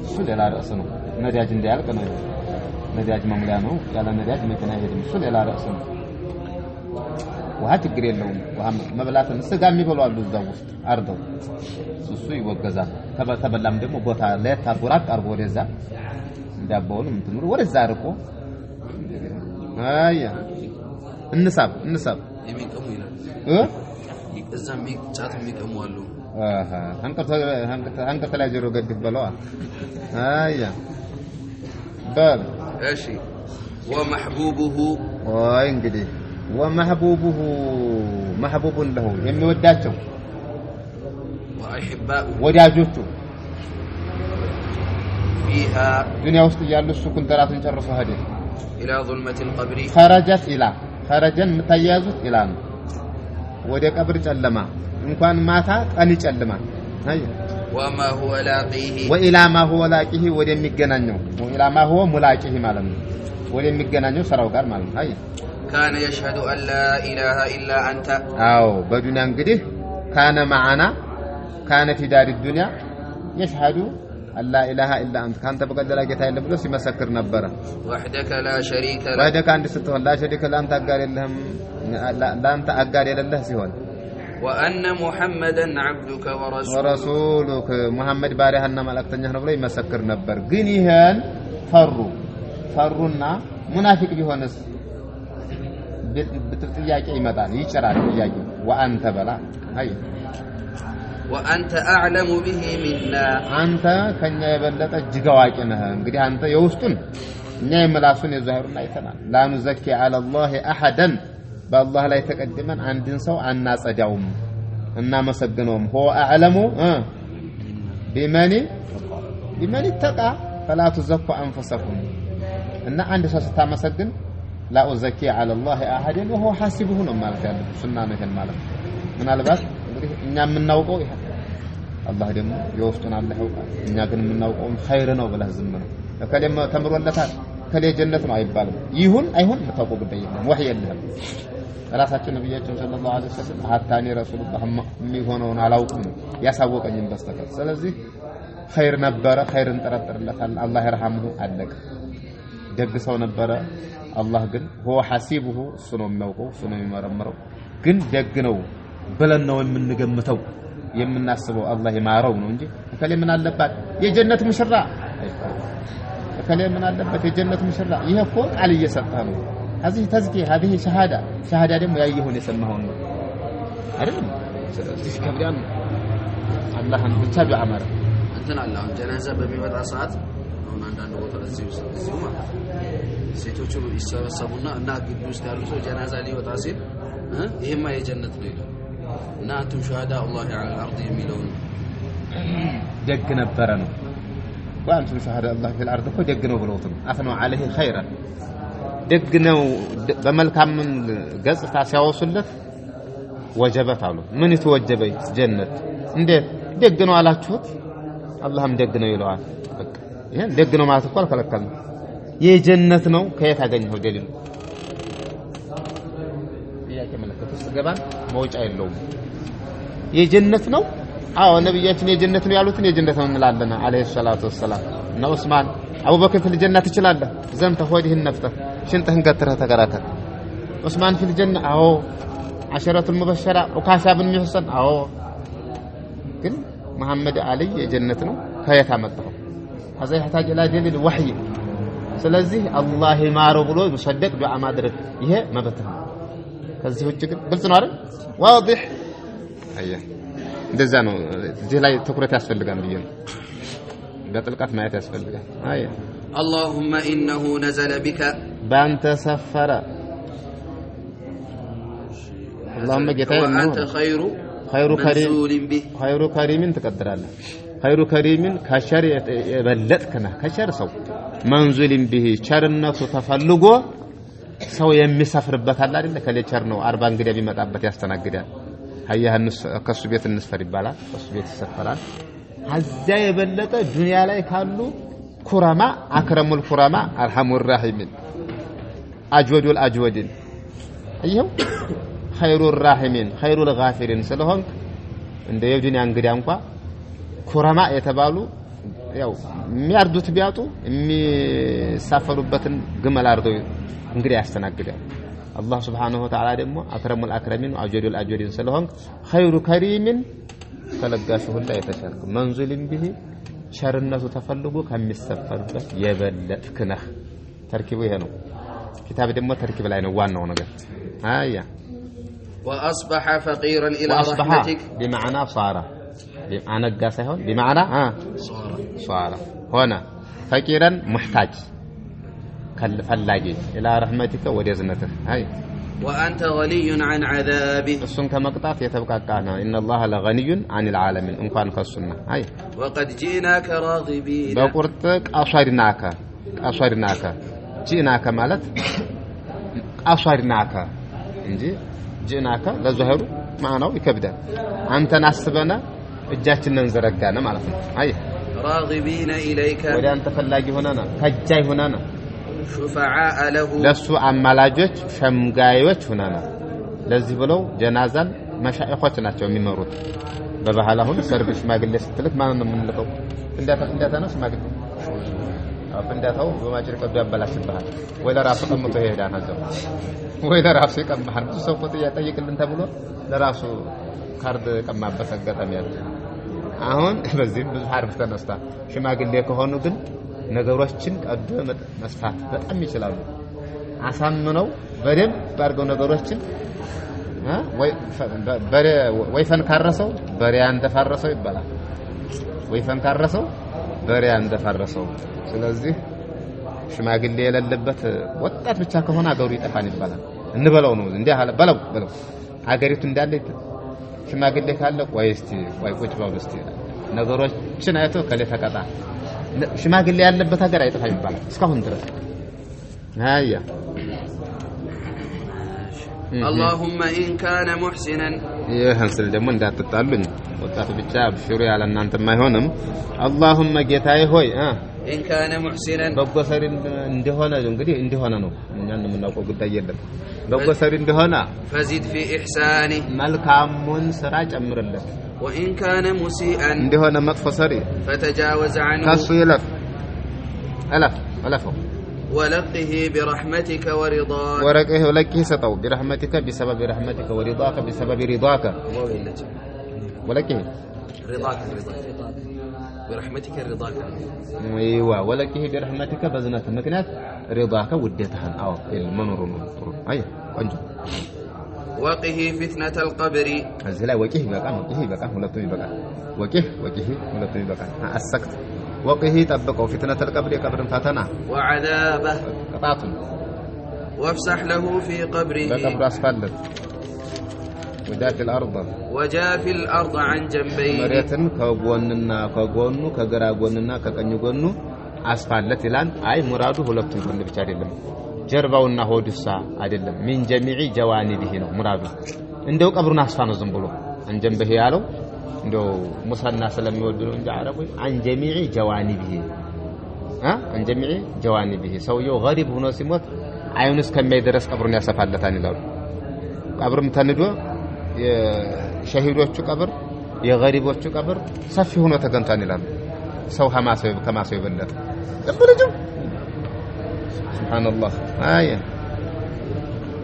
እሱ ሌላ ርዕስ ነው። ነዳጅ እንዳያልቅ ነው። ነዳጅ መሙያ ነው። ያለ ነዳጅ መኪና አይሄድም። እሱ ሌላ ርዕስ ነው። ውሃ ችግር የለውም። ውሃ መብላትን ስጋ የሚበሉ አሉ እዛው ውስጥ አርደው እሱ ይወገዛል። ተበላም ደግሞ ቦታ ላይ ታቆራጥ አርጎ ወደዛ እንዳባውንም እንትኑ ወደዛ አርቆ አያ እንሳብ የሚቀሙ ይላል እዛም ጫት የሚቀሙ አሉ። አንቀርተ ላይ ጆሮ ገድፍ በለዋ አያ በል እሺ ومحبوبه ወይ እንግዲህ ومحبوبه محبوب له የሚወዳቸው واحباء ወዳጆቹ فيها ዱንያ ውስጥ ያሉ እሱ ኩንተራቱን ጨርሶ ሄደ الى ظلمه القبر خرجت الى خرجን መታያዙት ኢላ ነው ወደ ቀብር ጨለማ እንኳን ማታ ቀን ጨለማ አይ وما هو لاقيه وإلى ما هو لاقيه ወደሚገናኘው وإلى ما هو ملاقيه ማለት ነው ወደሚገናኘው ስራው ጋር ማለት ነው አይ كان يشهد ان لا اله الا انت አዎ በዱንያ እንግዲህ كان معنا كان في دار الدنيا يشهد ان لا اله الا انت ካንተ በቀደላ ጌታ የለም ብሎ ሲመሰክር ነበር وحدك لا شريك له وحدك አንድ ስትሆን لا شريك له አንተ አጋር የለህም ለአንተ አጋር የሌለህ ሲሆን وان محمدا عبدك ورسولك محمد ባሪያህና መልእክተኛህ ነው ብሎ ይመሰክር ነበር ግን ይሄን ፈሩና ሙናፊቅ ቢሆንስ በጥያቄ ይመጣል ይጭራል ጥያቄ وانت بلا አይ وانت اعلم به منا አንተ ከኛ የበለጠ እጅግ አዋቂ ነህ እንግዲህ አንተ የውስጡን እኛ የመላሱን የዛሂሩን አይተናል لا نزكي على الله احدا بالله ላይ ተቀድመን አንድን ሰው አናጸዳውም እና መሰግነውም هو اعلم بمن اتقى فلا تزكوا انفسكم እና አንድ ሰው ስታመሰግን لا أزكي على الله احدا وهو حاسبه ነው ማለት ያለው ሱና ነው ይሄን ማለት ምናልባት እንግዲህ እኛ የምናውቀው ይሄ አላህ ደግሞ የውስጡን አላህ ያውቃል እኛ ግን የምናውቀው ኸይር ነው ብለህ ዝም ነው ከለም ተምሮለታል ከለ ጀነት ነው አይባልም ይሁን አይሁን መታወቁ ጉዳይ ነው ወህይ የለም ራሳችን ነብያችን ሰለላሁ ዐለይሂ ወሰለም አታኒ ረሱላህ የሚሆነውን አላውቅም ያሳወቀኝን በስተቀር ስለዚህ ኸይር ነበረ ኸይርን ተረጥርለታል አላህ ይርሐምሁ አለቀ ደግ ሰው ነበረ አላህ ግን هو حسيبه እሱ ነው የሚያውቀው እሱ ነው የሚመረምረው ግን ደግ ነው ብለን ነው የምንገምተው የምናስበው አላህ ይማረው ነው እንጂ ከለ ምን አለባት የጀነት ሙሽራ ከለ ምን አለበት የጀነት ሙሽራ ይሄ እኮ ቃል እየሰጠ ነው هذه تزكيه هذه شهاده ደግሞ ያየውን የሰማው ነው አይደል ስለዚህ ከብዳን አላህን ብቻ ቢአመር እንትን አላህ ጀናዛ በሚወጣ ሰዓት አሁን አንዳንድ ቦታ እዚሁ ማለት ሴቶቹ ይሰበሰቡና እና ግቢ ውስጥ ያሉ ሰው ጀናዛ ሊወጣ ሲል ይሄማ የጀነት ነው ይላል እና አንቱም ሸሃዳ አላህ على الارض የሚለው ደግ ነበረ ነው وانتم شهداء الله في الارض እኮ ደግ ነው ብለውት ነው አፍነው عليه خيرا ደግ ነው በመልካም ገጽታ ሲያወሱለት ወጀበት አሉ ምን ይተወጀበይ ጀነት እንዴት ደግ ነው አላችሁት አላህም ደግ ነው ይለዋል በቃ ይሄን ደግ ነው ማለት እኮ አልከለከለም የጀነት ነው ከየት አገኘው ደሊሉ ያከ መለከቱ ስገባን መውጫ የለውም የጀነት ነው አዎ ነብያችን የጀነት ነው ያሉትን የጀነት ነው እንላለን አለይሂ ሰላቱ ወሰለም እና ዑስማን አቡበክር في الجنه ትችላለህ ዘንተ ሆዲህን ነፍተህ ሽንጥህን ገትረህ ተከራከር ዑስማን في الجنه አዎ عشرة المبشرة وكاشا بن محسن አዎ ግን መሐመድ አሊ የጀነት ነው ከየት አመጣው هذا يحتاج الى دليل وحي ስለዚህ አላህ ይማረው ብሎ መሰደቅ ዱዓ ማድረግ ይሄ መብት ነው ከዚህ ውጭ ግን ግልጽ ነው አይደል واضح አያ እንደዛ ነው እዚህ ላይ ትኩረት ያስፈልጋል ብዬ ነው በጥልቀት ማየት ያስፈልጋል አያ اللهم انه نزل بك በአንተ ሰፈረ اللهم ጌታዬ ነው انت خير كريم تقدራለህ خير كريم ከሸር የበለጥከና ከሸር ሰው منزل به ቸርነቱ ተፈልጎ ሰው የሚሰፍርበት አለ አይደል ከለቸር ነው 40 እንግዲህ ቢመጣበት ያስተናግዳል hayyahanus ከሱ ቤት እንስፈር ይባላል ከሱ ቤት ይሰፈራል አዛ የበለጠ ዱንያ ላይ ካሉ ኩራማ አክረሙል ኩራማ አርሐሙር ረሂም አጅወዱል አጅወድን አይው ኸይሩር ራሂሚን ኸይሩል ጋፊሪን ስለሆንክ እንደ የዱንያ እንግዲያ እንኳን ኩረማ የተባሉ ያው የሚያርዱት ቢያጡ የሚሳፈሩበትን ግመል አርደው እንግዲህ ያስተናግዳል አላህ Subhanahu Wa Ta'ala ደግሞ አክረሙል አክረሚን አጀዱል አጀዲን ስለሆንክ ኸይሩ ከሪሚን ተለጋሹ ሁላ የተሻልክ መንዙልን ቢሂ ሸርነቱ ተፈልጎ ከሚሰፈርበት የበለጥክ ነህ ተርኪቡ ይሄ ነው كتاب دمو تركيب لا ነው ዋናው ነገር አያ واصبح فقيرا الى رحمتك بمعنى صار አነጋ ሳይሆን بمعنى صار هنا فقيرا محتاج ፈላጊ الى رحمتك ወደዝነትህ አይ وانت غني عن عذابه እሱን ከመቅጣት የተብቃቃህ ነው ان الله لغني عن العالمين እንኳን ከሱና አይ وقد جئناك راغبين በቁርጥ አሷድናካ ጂናካ ማለት አሷድናካ እንጂ ጂናካ ለዛህሩ ማናው ይከብዳል አንተን አስበና እጃችንን ዘረጋና ማለት ነው አይ راغبين اليك ወደ አንተ ፈላጊ ሆነና ከጃይ ሆነና شفعاء له ለሱ አማላጆች ሸምጋዮች ሆነና ለዚህ ብለው ጀናዛን መሻይኾች ናቸው የሚመሩት በባህላው ሰርግ ሽማግሌ ስትልክ ማን ነው የምንልከው እንዳታ ነው ሽማግሌ አፍንዳታው በማጭር ቀዶ ያበላሽብሃል ወይ ለራሱ ቀምቶ ይሄዳል አዘው ወይ ለራሱ ይቀማሃል ብዙ ሰው ቆጥ ያጠይቅልን ተብሎ ለራሱ ካርድ ቀማበት አጋጣሚ ያለ አሁን በዚህ ብዙ ሐርፍ ተነስታ ሽማግሌ ከሆኑ ግን ነገሮችን ቀዶ መስፋት በጣም ይችላሉ አሳምነው በደም ባርገው ነገሮችን ወይ ፈንካረሰው በሪያ እንደፈረሰው ይባላል ወይ ፈንካረሰው በሪያ እንደፈረሰው ስለዚህ ሽማግሌ የሌለበት ወጣት ብቻ ከሆነ አገሩ ይጠፋን ይባላል እንበለው ነው እንዴ አለ በለው አገሪቱ እንዳለ ሽማግሌ ካለ ቆይስቲ ቁጭ ባውስቲ ነገሮችን አይቶ ከለ ተቀጣ ሽማግሌ ያለበት ሀገር አይጠፋ ይባላል እስካሁን ድረስ አያ اللهم إن كان محسنا ይህን ደግሞ እንዳትጣሉኝ ወጣቱ ብቻ አብሽሩ ያለ እናንተ ማይሆንም اللهم ጌታዬ ሆይ إن كان محسنا በጎሰሪ እንደሆነ እንግዲህ እንደሆነ ነው እኛን የምናውቀው ጉዳይ የለም በጎሰሪ እንደሆነ فزد في إحسانه መልካሙን ስራ ጨምርለት وإن كان مسيئا እንደሆነ መጥፎ ሰሪ فتجاوز عنه ከሱ ይለፍ አለፈው ولقه برحمتك ورضاك ولقه سطو برحمتك بسبب رحمتك ورضاك بسبب رضاك ولقه رضاك برحمتك رضاك ايوه ولقه برحمتك بزنات مكنات رضاك وديتها او المنور اي قنج وقه فتنة القبر ازلا وقه بقى ሁለቱም ይበቃል وقه ሁለቱም ይበቃል አሰክት وقه طبقوا فتنة القبر قبر فتنة وعذابه قطعت وافسح له في قبره بقبر أسفلت وجاف الأرض عن جنبيه مريتن كغونو كغرا غوننا كقني غونو أسفلت الان أي مراده ሁለቱም ጎን ብቻ አይደለም ጀርባውና ሆዱሳ አይደለም من جميع جوانبه ነው ሙራዱ እንደው ቀብሩን አስፋ ነው ዝም ብሎ አንጀንበህ ያለው እንደው ሙሳና ስለሚወዱ ነው እንጂ አረቦች አንጀሚዒ ጀዋኒቢሂ አንጀሚዒ ጀዋኒቢሂ ሰውየው ገሪብ ሆኖ ሲሞት አይኑስ ከመይደረስ ቀብሩን ያሰፋለታል ይላሉ ቀብሩም ተንዶ የሸሂዶቹ ቀብር የገሪቦቹ ቀብር ሰፊ ሆኖ ተገንቷል ይላሉ ሰው ከማሰው ይበለጥ ቀብሩጁ ሱብሃንአላህ አያ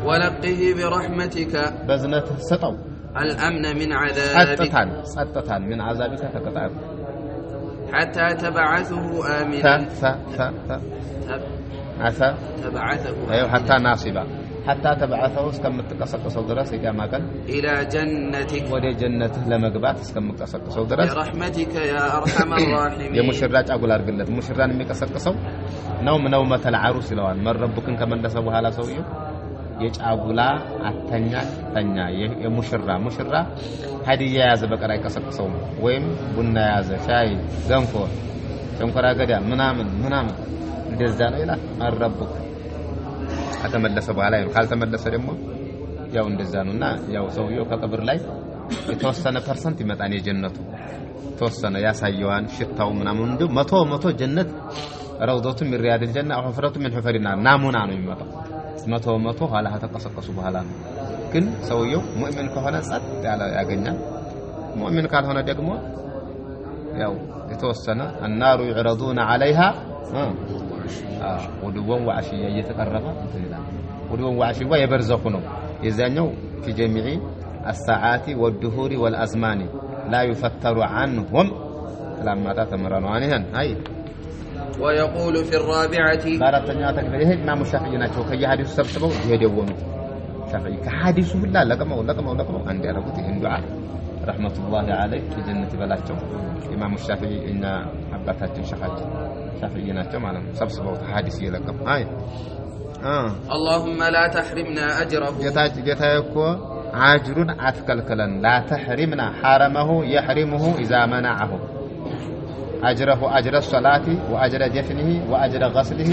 ولقه برحمتك بزنته سطو الأمن من عذابك سطتان من عذابك تقطع حتى تبعثه آمنا تبعثه أيوه حتى ناصبا حتى تبعثه اسكمتقسقسو درس يقام كان الى جنتك ودي جنته لمغبات اسكمتقسقسو درس برحمتك يا ارحم الراحمين يا مشراج اقول ارغلت مشران የሚቀሰቅሰው نومة العروس ይለዋል መረብኩን ከመለሰ በኋላ ሰውየው የጫጉላ አተኛ ተኛ የሙሽራ ሀዲያ ያዘ በቀራ ይቀሰቅሰው ወይም ቡና ያዘ ሻይ ገንፎ ሸንኮራ አገዳ ምናምን እንደዛ ነው ይላል መረብኩ ከተመለሰ በኋላ ይሄን ካልተመለሰ ደግሞ ያው እንደዛ ነውና ያው ሰውየው ከቀብር ላይ የተወሰነ ፐርሰንት ይመጣን የጀነቱ ተወሰነ ያሳየዋን ሽታው ምናምን እንደ 100 ጀነት ረውዶቱ من رياض الجنة او حفرة من حفر النار ናሙና ነው የሚመጣው 100 ኋላ ተቀሰቀሱ በኋላ ነው ግን ሰውየው ሙእሚን ከሆነ ጸጥ ያለ ያገኛል ሙእሚን ካልሆነ ደግሞ ያው የተወሰነ النار يعرضون عليها غدوا وعشيا እየተቀረበ ይላል غدوا وعشيا የበርዘኹ ነው የዛኛው في جميع الساعات والدهور والازمان لا يفتر عنهم لما تمرنوا عنهن هاي ويقول في الرابعه بارتኛ ተክበረ ይሄ ኢማሙ ሻፊዒ ናቸው ከየሐዲሱ ሰብስበው ይሄደውኑ ሻፊዒ ከሐዲሱ ሁላ ለቀመው አንድ ያረጉት ይሄን ዱዓ ረህመቱላሂ ዐለይሂ ጀነት ይበላቸው ኢማሙ ሻፊዒ እና አባታችን ሸኻችን ሻፊዒ ናቸው ማለት ነው ሰብስበው ሐዲስ ይለቀም አይ اللهم لا تحرمنا اجره ጌታዬኮ አጅሩን አትከልከለን لا تحرمنا حرمه يحرمه اذا منعه اجره اجر الصلاه واجر دفنه واجر غسله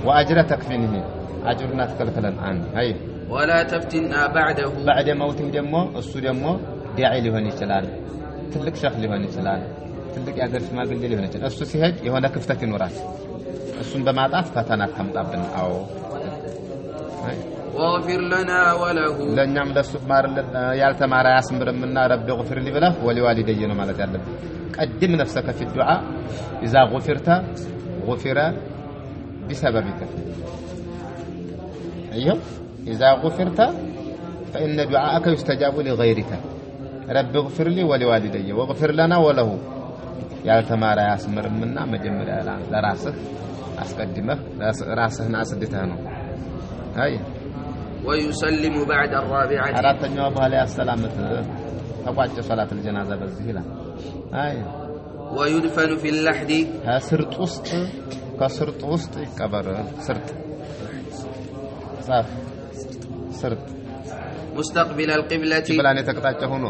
واجر تكفينه اجرنا تكلكلن ان اي ولا تفتنا بعد موته دمو እሱ ደሞ ዳዒ ሊሆን ይችላል ትልቅ ሸኽ ሊሆን ይችላል ትልቅ ያገር ሽማግሌ ሊሆን ይችላል እሱ ሲሄድ የሆነ ክፍተት ይኖራል እሱን በማጣት ፈተና ተምጣብን አዎ واغفر لنا وله ለኛም ለሱ ማርልን ያልተማራ ያስምርምና ረብ غفر لي ብለህ ወሊዋሊደየ ነው ማለት ያለብህ قدم نفسك في الدعاء اذا غفرت غفر بسببك ايوه اذا غفرت فان دعاءك يستجاب لغيرك رب اغفر لي ولوالدي واغفر لنا وله ያልተማራ ያስምርምና መጀመሪያ ለራስህ አስቀድመህ ራስህን አስደተህ ነው አይ ويسلم بعد الرابعه አራተኛው በኋላ ያሰላመት ተቋጨ ሶላት الجنازه በዚህ ይላል አይ ويدفن في اللحد ከስርጥ ውስጥ ይቀበር ስርጥ مستقبل القبلة بلان يتقطع ሆኖ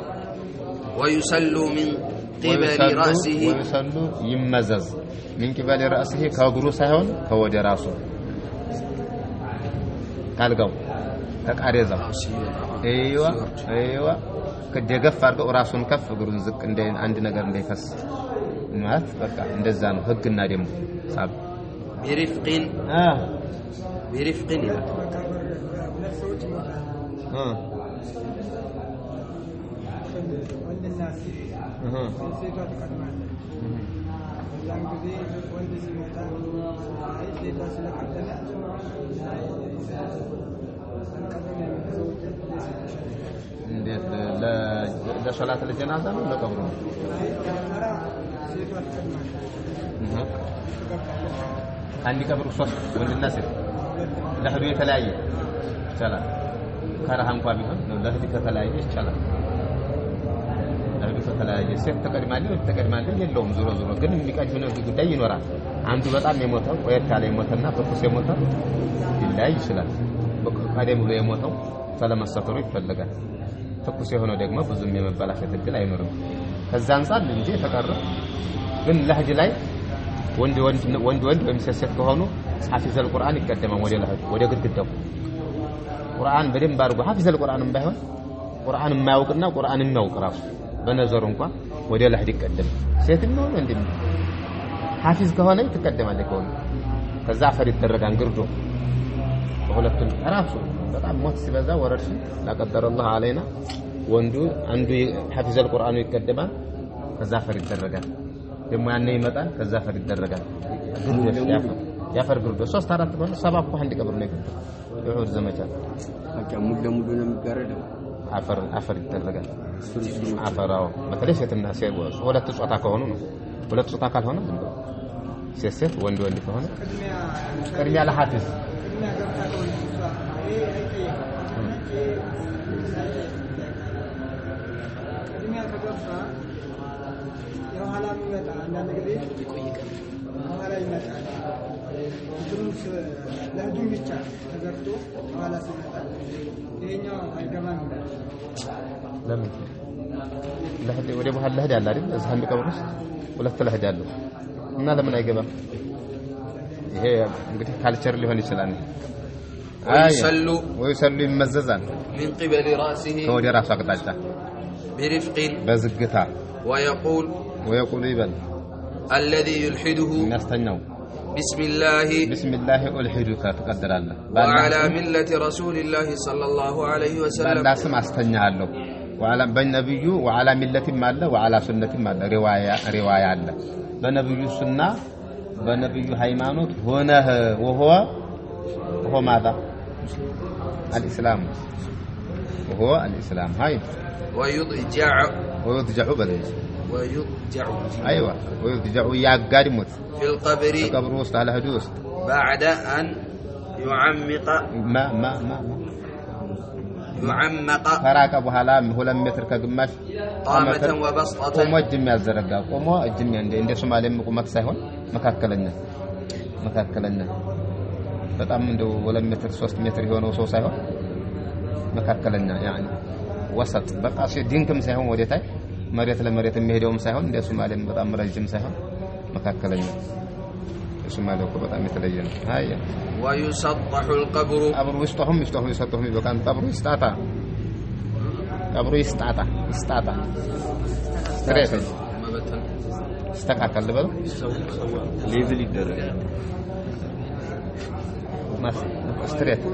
ويسل من قبل رأسه ويسل يمزز من قبل رأسه ከእግሩ ሳይሆን ከወደ ራሱ ካልጋው ተቃሬዛው አይዋ ከደገፍ አድርገው ራሱን ከፍ እግሩን ዝቅ እንደ አንድ ነገር እንዳይፈስ ማለት በቃ እንደዛ ነው ህግና ደሙ ሳብ برفق ለሶላት ለጀናዛ ነው ለቀብሩ ነው አንድ ቀብሩ ሶስት ወንድና ሴት ለህዱ የተለያየ ይቻላል ከራህ እንኳን ቢሆን ነው ለህዱ ከተለያየ ይቻላል ለህዱ ከተለያየ ሴት ተቀድማለች የለውም ዙሮ ግን የሚቀድም ነው ጉዳይ ይኖራል አንዱ በጣም የሞተው ወይታ ላይ ሞተና በኩስ የሞተው ይላይ ይችላል ቀደም ብሎ የሞተው ስለመሰፈሩ ይፈልጋል ተኩስ የሆነው ደግሞ ብዙም የመበላሸት እድል አይኖርም ከዛ አንፃር እንጂ ተቀረ ግን ለህጅ ላይ ወንድ ወይም ሴት ከሆኑ ሐፊዝ القرآن ይቀደማል ወደ ግድግዳው ቁርአን በደንብ አድርጎ ሐፊዝ القرآንም ባይሆን ቁርአን የማያውቅና ቁርአን የሚያውቅ ራሱ በነዘሩ እንኳን ወደ ለህድ ይቀደም ሴትም ነው ወንድም ሐፊዝ ከሆነ ይተቀደማል ከሆነ ከዛ አፈር ይደረጋል ግርዶ በሁለቱም ራሱ በጣም ሞት ሲበዛ ወረርሽ ላቀደረ الله علينا ወንዱ አንዱ ሐፊዝ القرآኑ ይቀደማል ከዛ አፈር ይደረጋል ደሞ ያነ ይመጣል ከዛ አፈር ይደረጋል ያፈር ግርዶ 3 4 ነው 7 እኮ አንድ ቀብር ነው ይሁን ዘመቻ አጫ ሙሉ ነው የሚጋረደው አፈር ይደረጋል አፈራው በተለይ ሴትና ሴት ሁለት ጾታ ከሆኑ ነው ሁለት ጾታ ካልሆነ ሴት ወንድ ከሆነ ቅድሚያ ለሐፊዝ የኋላም ይመጣ አንዳንድ ጊዜ ይቆይቀር ኋላ ይመጣል ትሩስ ለህዱ ብቻ ተዘርቶ ኋላ ሲመጣ ይሄኛው አይገባም ለምን ለህዱ ወደ በኋላ ለህድ አለ አይደል እዚህ አንድ ቀብር ውስጥ ሁለት ለህድ አለው እና ለምን አይገባም ይሄ እንግዲህ ካልቸር ሊሆን ይችላል ويسلو يمززان من قبل رأسه ከወደ ራሱ አቅጣጫ برفق በዝግታ ويقول يبل الذي يلحده የሚያስተኛው بسم الله ألحدك تقدر الله وعلى ملة رسول الله صلى الله عليه وسلم لا سمع استنى له وعلى بالنبي وعلى ملة مالة وعلى سنة مالة رواية الله بالنبي السنة بالنبي هيمانوت هنا وهو ماذا الإسلام وهو الإسلام هاي ويضجع بدل أيوة ويضجع يعقد موت في القبر وسط على حدوث بعد أن يعمق يعمق فراك أبو هلام هو لم يترك قماش قامة وبسطة قوم الجميع الزرقاء قوم الجميع عند سومالي مقومات سايهون مكاكلنا በጣም እንደው ወለም ሜትር 3 ሜትር የሆነው ሰው ሳይሆን መካከለኛ يعني ወሰጥ በቃ ዲንክም ሳይሆን ወደታይ መሬት ለመሬት የሚሄደውም ሳይሆን እንደ ሶማሌም በጣም ረጅም ሳይሆን መካከለኛ ሶማሌው በጣም የተለየ ነው አያ ويسطح القبر قبر وسطهم يسطحهم بكان قبر يستعطى ستريت استقاكل بل ليفل يدرج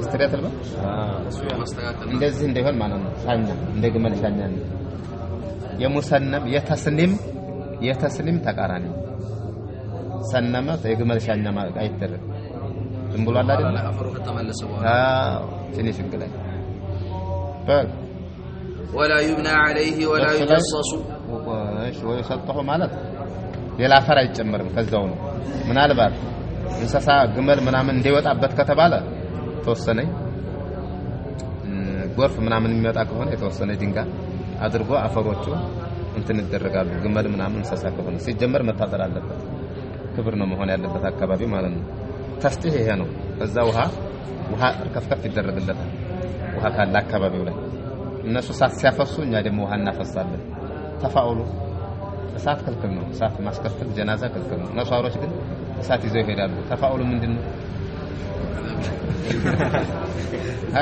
ستريت البا እንደዚህ እንደሆነ ማለት ነው ሳኛ እንደግመል ሳኛ ነው የሙሰነም የተስሊም ተቃራኒ ሰነመ የግመል ሻኛ ማለት አይደረግ ዝም ብሎ አይደል አፈሩ ከተመለሰ በኋላ ትንሽ እንግዲህ ولا يبنى عليه ولا يجصص ويسطح ማለት ሌላ አፈር አይጨመርም ከዛው ነው ምናልባት እንስሳ ግመል ምናምን እንዲወጣበት ከተባለ ተወሰነኝ ጎርፍ ምናምን የሚወጣ ከሆነ የተወሰነ ድንጋይ አድርጎ አፈሮቹ እንትን ይደረጋሉ ግመል ምናምን እንስሳ ከሆነ ሲጀመር መታጠር አለበት ክብር ነው መሆን ያለበት አካባቢ ማለት ነው ተስጢህ ይሄ ነው ከዛ ውሃ ከፍከፍ ይደረግለታል ውሃ ካለ አካባቢው ላይ እነሱ ሳት ሲያፈሱ እኛ ደግሞ ውሃ እናፈሳለን ተፋውሉ እሳት ክልክል ነው እሳት ማስከተል ጀናዛ ክልክል ነው ነሷሮች ግን እሳት ይዘው ይሄዳሉ ተፋውሉ ምንድነው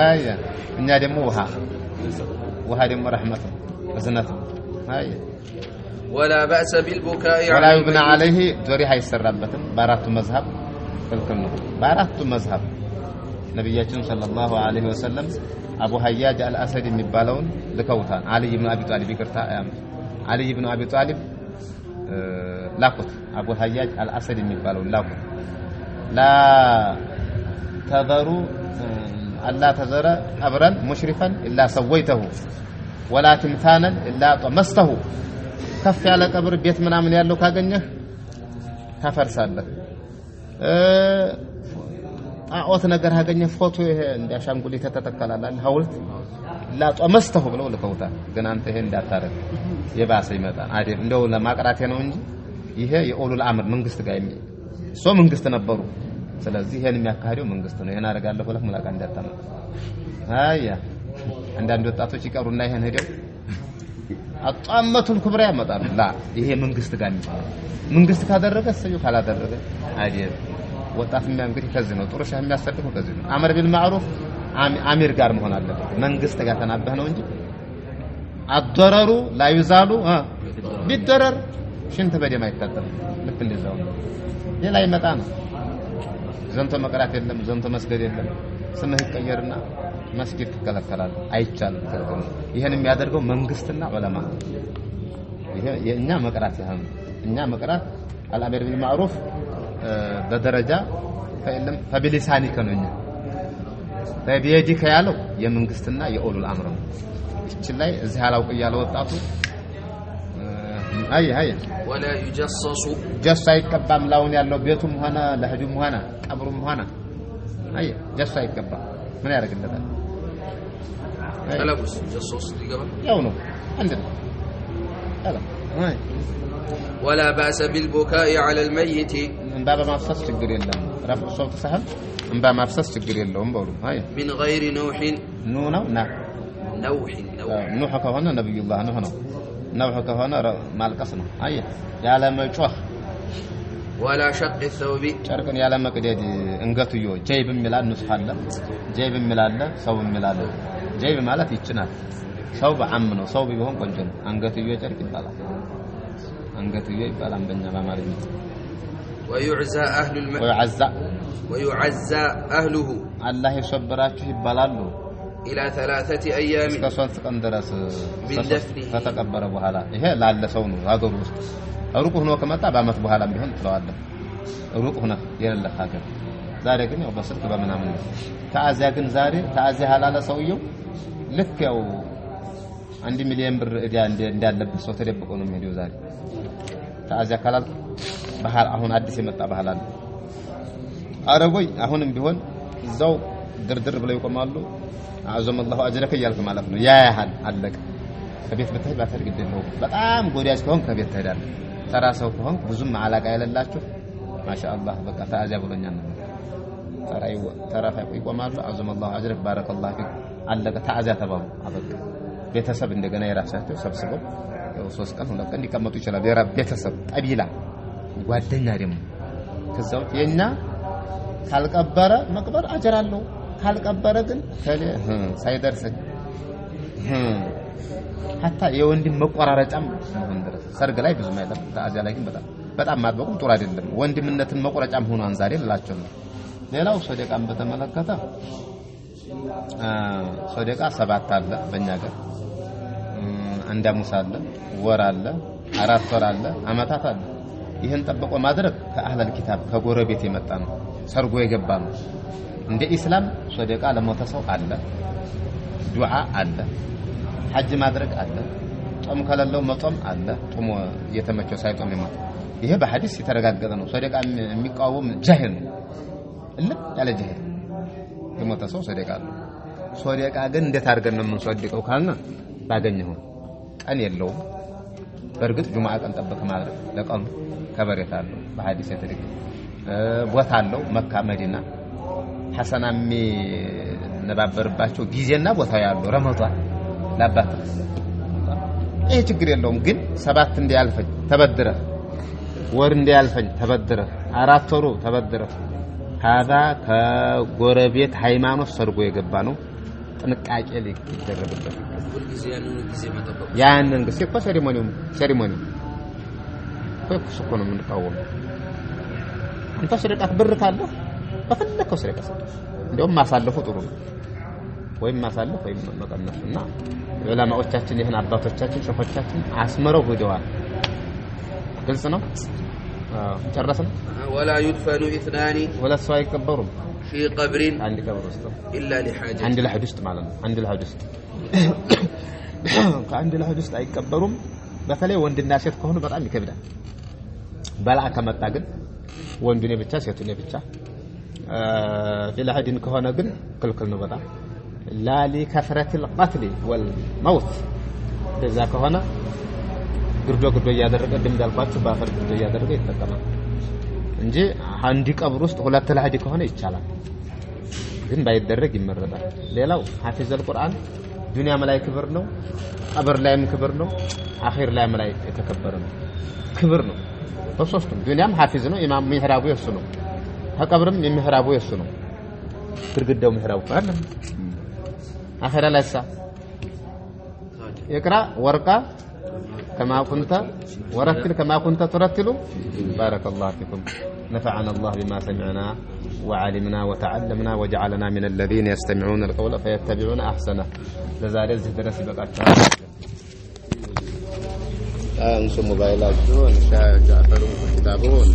አያ እኛ ደግሞ ውሃ ደግሞ ረህመት እዝነት አያ ولا بأس بالبكاء ولا يبنى عليه ذريحه يسربتم بارات مذهب ክልክል ነው በአራቱ መዝሐብ ነብያችን ሰለላሁ ዐለይሂ ወሰለም አቡ ሀያጅ አልአሰድ የሚባለውን ልከውታል አሊ ኢብኑ አቢ ጣሊብ ይቅርታ አሊ ኢብኑ አቢ ጣሊብ ላኩት አቡ ሀያጅ አልአሰድ የሚባለውን ላኩት ላ ተዘሩ አላ ተዘረ ቀብረን ሙሽሪፈን ኢላ ሰወይተሁ ወላ ትምታነን ኢላ ጠመስተሁ ከፍ ያለ ቀብር ቤት ምናምን ያለው ካገኘህ ታፈርሳለህ ጣዖት ነገር ያገኘ ፎቶ ይሄ እንዲያሻንጉሊት ተተከላል ሐውልት ላጠመስተው ብለው ልከውታል ግን አንተ ይሄ እንዳታረግ የባሰ ይመጣል አይደል እንደው ለማቅራቴ ነው እንጂ ይሄ የኦሉል አምር መንግስት ጋር መንግስት ነበሩ ስለዚህ ይሄን የሚያካሂደው መንግስት ነው ይሄን አደርጋለሁ ብለህ ሙላቃ እንዳታመጣ አያ አንዳንድ ወጣቶች ይቀሩና ይሄን ሄደው አጣመቱል ኩብራ ያመጣሉ ላ ይሄ መንግስት ጋር መንግስት ካደረገ ሰዩ ካላደረገ አይደል ወጣት እንግዲህ ከዚህ ነው ጥሩ ሻህ የሚያሰድፈው ከዚህ ነው አመር ቢል ማዕሩፍ አሚር ጋር መሆን አለበት መንግስት ጋር ተናበህ ነው እንጂ አደረሩ ላ ይዛሉ ቢደረር ሽንት በደም አይታጠብ ልክ እንደዛው ሌላ ይመጣ ነው ዘንተ መቅራት የለም ዘንተ መስገድ የለም ስምህ ይቀየርና መስጊድ ተከለከላል አይቻልም ተርጎም ይሄን የሚያደርገው መንግስትና ዑለማ ይሄ የኛ መቅራት ያህል እኛ መቅራት አልአሚር ቢል ማዕሩፍ በደረጃ ፈይለም ፈቢሊሳኒከ ነውኛ ፈቢየዲከ ያለው የመንግስትና የኦሉል አምር ነው እቺ ላይ እዚህ አላውቅ ያለ ወጣቱ አይ ولا يجصص ጀሳ ይቀባም ላውን ያለው ቤቱም ሆነ ለህዱም ሆነ ቀብሩም ሆነ አይ ጀሳ ይቀባ ምን ያደርግለታል ተለብስ ጀሶስ ይገባ ያው ነው አንድ ነው አይ ولا باس بالبكاء على الميت እንባ በማፍሰስ ችግር የለም ረፍ ሶት ሰህል እንባ ማፍሰስ ችግር የለውም በሉ አይ من غير نوح ነው ኑህ ከሆነ ነብዩላህ ነው ኑህ ከሆነ ማልቀስ ነው አይ ያለ መጮህ ولا شق الثوب ጨርቅን ያለ መቅደድ እንገቱዮ ጀይብም ይላል ንስሐ አለ ጀይብም ይላል ሰውም ይላል ጀይብ ማለት ይችናል ሰው በአም ነው ሰው ቢሆን ቆንጆ ነው አንገቱዮ ጨርቅ ይባላል አንገቱዮ ይባላል በእኛ በአማርኛ ويعزى أهله الله يصبراችሁ ይባላሉ إلى 3 أيام እስከ 3 ቀን ድረስ بالدفن ከተቀበረ በኋላ ይሄ ላለ ሰው ነው ሀገሩ ውስጥ ሩቅ ሆኖ ከመጣ በአመት በኋላም ቢሆን ትለዋለህ ሩቅ ሆነ የሌለ ሀገር ዛሬ ግን ያው በስልክ በመናምን ነው ተአዚያ ግን ዛሬ ተአዚያ ሐላለ ሰውየው ልክ ያው 1 ሚሊዮን ብር እዳ እንዳለበት ሰው ተደብቆ ነው የሚሄደው ዛሬ ተአዚያ ካላል ባህል አሁን አዲስ የመጣ ባህል አለ አረቦይ አሁንም ቢሆን እዛው ድርድር ብለው ይቆማሉ አዘም الله اجرك እያልክ ማለት ነው ያ ያህል አለቀ ከቤት በተይ ባፈር ግድ ነው በጣም ጎዳጅ ከሆን ከቤት ትሄዳለህ ተራ ሰው ከሆን ብዙም አላቃ ያለላችሁ ማሻአላህ በቃ ተአዚያ ብሎኛል ነው ተራፋ ይቆማሉ አዘም الله اجرك بارك الله فيك አለቀ ተአዚያ ተባሉ አበቃ ቤተሰብ እንደገና የራሳቸው ሰብስበው ያው 3 ቀን 2 ቀን ሊቀመጡ ይችላል የራብ ቤተሰብ ቀቢላ ጓደኛ ደግሞ ከዛው የኛ ካልቀበረ መቅበር አጀር አለው ካልቀበረ ግን ሳይደርስ hatta የወንድም መቆራረጫም ነው ድረስ ሰርግ ላይ ብዙ ማለት ተአዚያ ላይ ግን በጣም ማጥበቁም ጥሩ አይደለም ወንድምነትን መቆራጫም ሆኖ አንዛሬ ልላቸው ነው ሌላው ሶደቃን በተመለከተ ሶደቃ 7 አለ በእኛ ጋር አንድ አሙስ አለ ወር አለ 4 ወር አለ አመታት አለ ይሄን ጠብቆ ማድረግ ከአህለል ኪታብ ከጎረቤት የመጣ ነው ሰርጎ የገባ ነው እንደ ኢስላም ሶደቃ ለሞተ ሰው አለ ዱዓ አለ ሐጅ ማድረግ አለ ጾም ከሌለው መጾም አለ ጾም የተመቸው ሳይጾም ይማት ይሄ በሐዲስ የተረጋገጠ ነው ሶደቃ የሚቃወም ጃሂል ነው እልም ያለ ጃሂል የሞተ ሰው ሶደቃ አለ ሶደቃ ግን እንዴት አድርገን ነው የምንሶድቀው ካልና ባገኘው ቀን የለውም በርግጥ ጁማዓ ቀን ጠብቅ ማለት ለቀኑ ከበሬታ አለው በሐዲስ የተደገፈ ቦታ አለው መካ መዲና ሐሰናሚ ነባበርባቸው ጊዜና ቦታ ያለው ረመዳን ለአባት ይሄ ችግር የለውም ግን 7 እንዲያልፈኝ ተበድረ ወር እንዲያልፈኝ ተበድረ 4 ወሩ ተበድረ هذا ከጎረቤት ሃይማኖት ሰርጎ የገባ ነው ጥንቃቄ ሊደረግበት ያንን ግዜ ሴሪሞኒ ኮኩስኮ ነው የምንቃወም አንተ ስርቀት ብር ካለ በፈለከው ስርቀት እንደውም ማሳለፉ ጥሩ ነው ወይም ማሳለፍ ወይም መቀነስና ዑለማዎቻችን ይሄን አባቶቻችን ሸኾቻችን አስመረው ሄደዋል ግልጽ ነው ጨረስን ولا يدفن 2 ولا ሰው አይቀበሩም في قبر عند قبر ውስጥ الا لحاجه عند الحد ውስጥ ማለት ነው عند الحد ውስጥ ከአንድ ለሐድ ውስጥ አይቀበሩም በተለይ ወንድና ሴት ከሆኑ በጣም ይከብዳል በላ ከመጣ ግን ወንዱኔ ብቻ ሴቱኔ ብቻ ለሐድን ከሆነ ግን ክልክል ነው በጣም لا لكثرة القتل والموت በዛ ከሆነ ግርዶ ያደረገ እንደምዳልኳችሁ ባፈር ግርዶ ያደረገ ይተቀማል እንጂ አንዲ ቀብር ውስጥ ሁለት ለሐድ ከሆነ ይቻላል ግን ባይደረግ ይመረጣል ሌላው ሐፊዝ القرآن ዱንያ ላይ ክብር ነው ቀብር ላይም ክብር ነው አኺር ላይም ላይ የተከበረ ነው ክብር ነው በሶስቱም ዱንያም ሐፊዝ ነው ኢማም ሚህራቡ የሱ ነው ተቀብርም የሚህራቡ የሱ ነው ግርግዳው ሚህራቡ አይደል አኺራ ላይሳ يقرأ ورقة كما كنت ورتل كما كنت ترتل بارك الله فيكم نفعنا الله بما سمعنا وعلمنا وتعلمنا وجعلنا من الذين يستمعون القول فيتبعون أحسنه لذلك درس بقاته انسوا موبايلاتكم ان شاء جعفر كتابون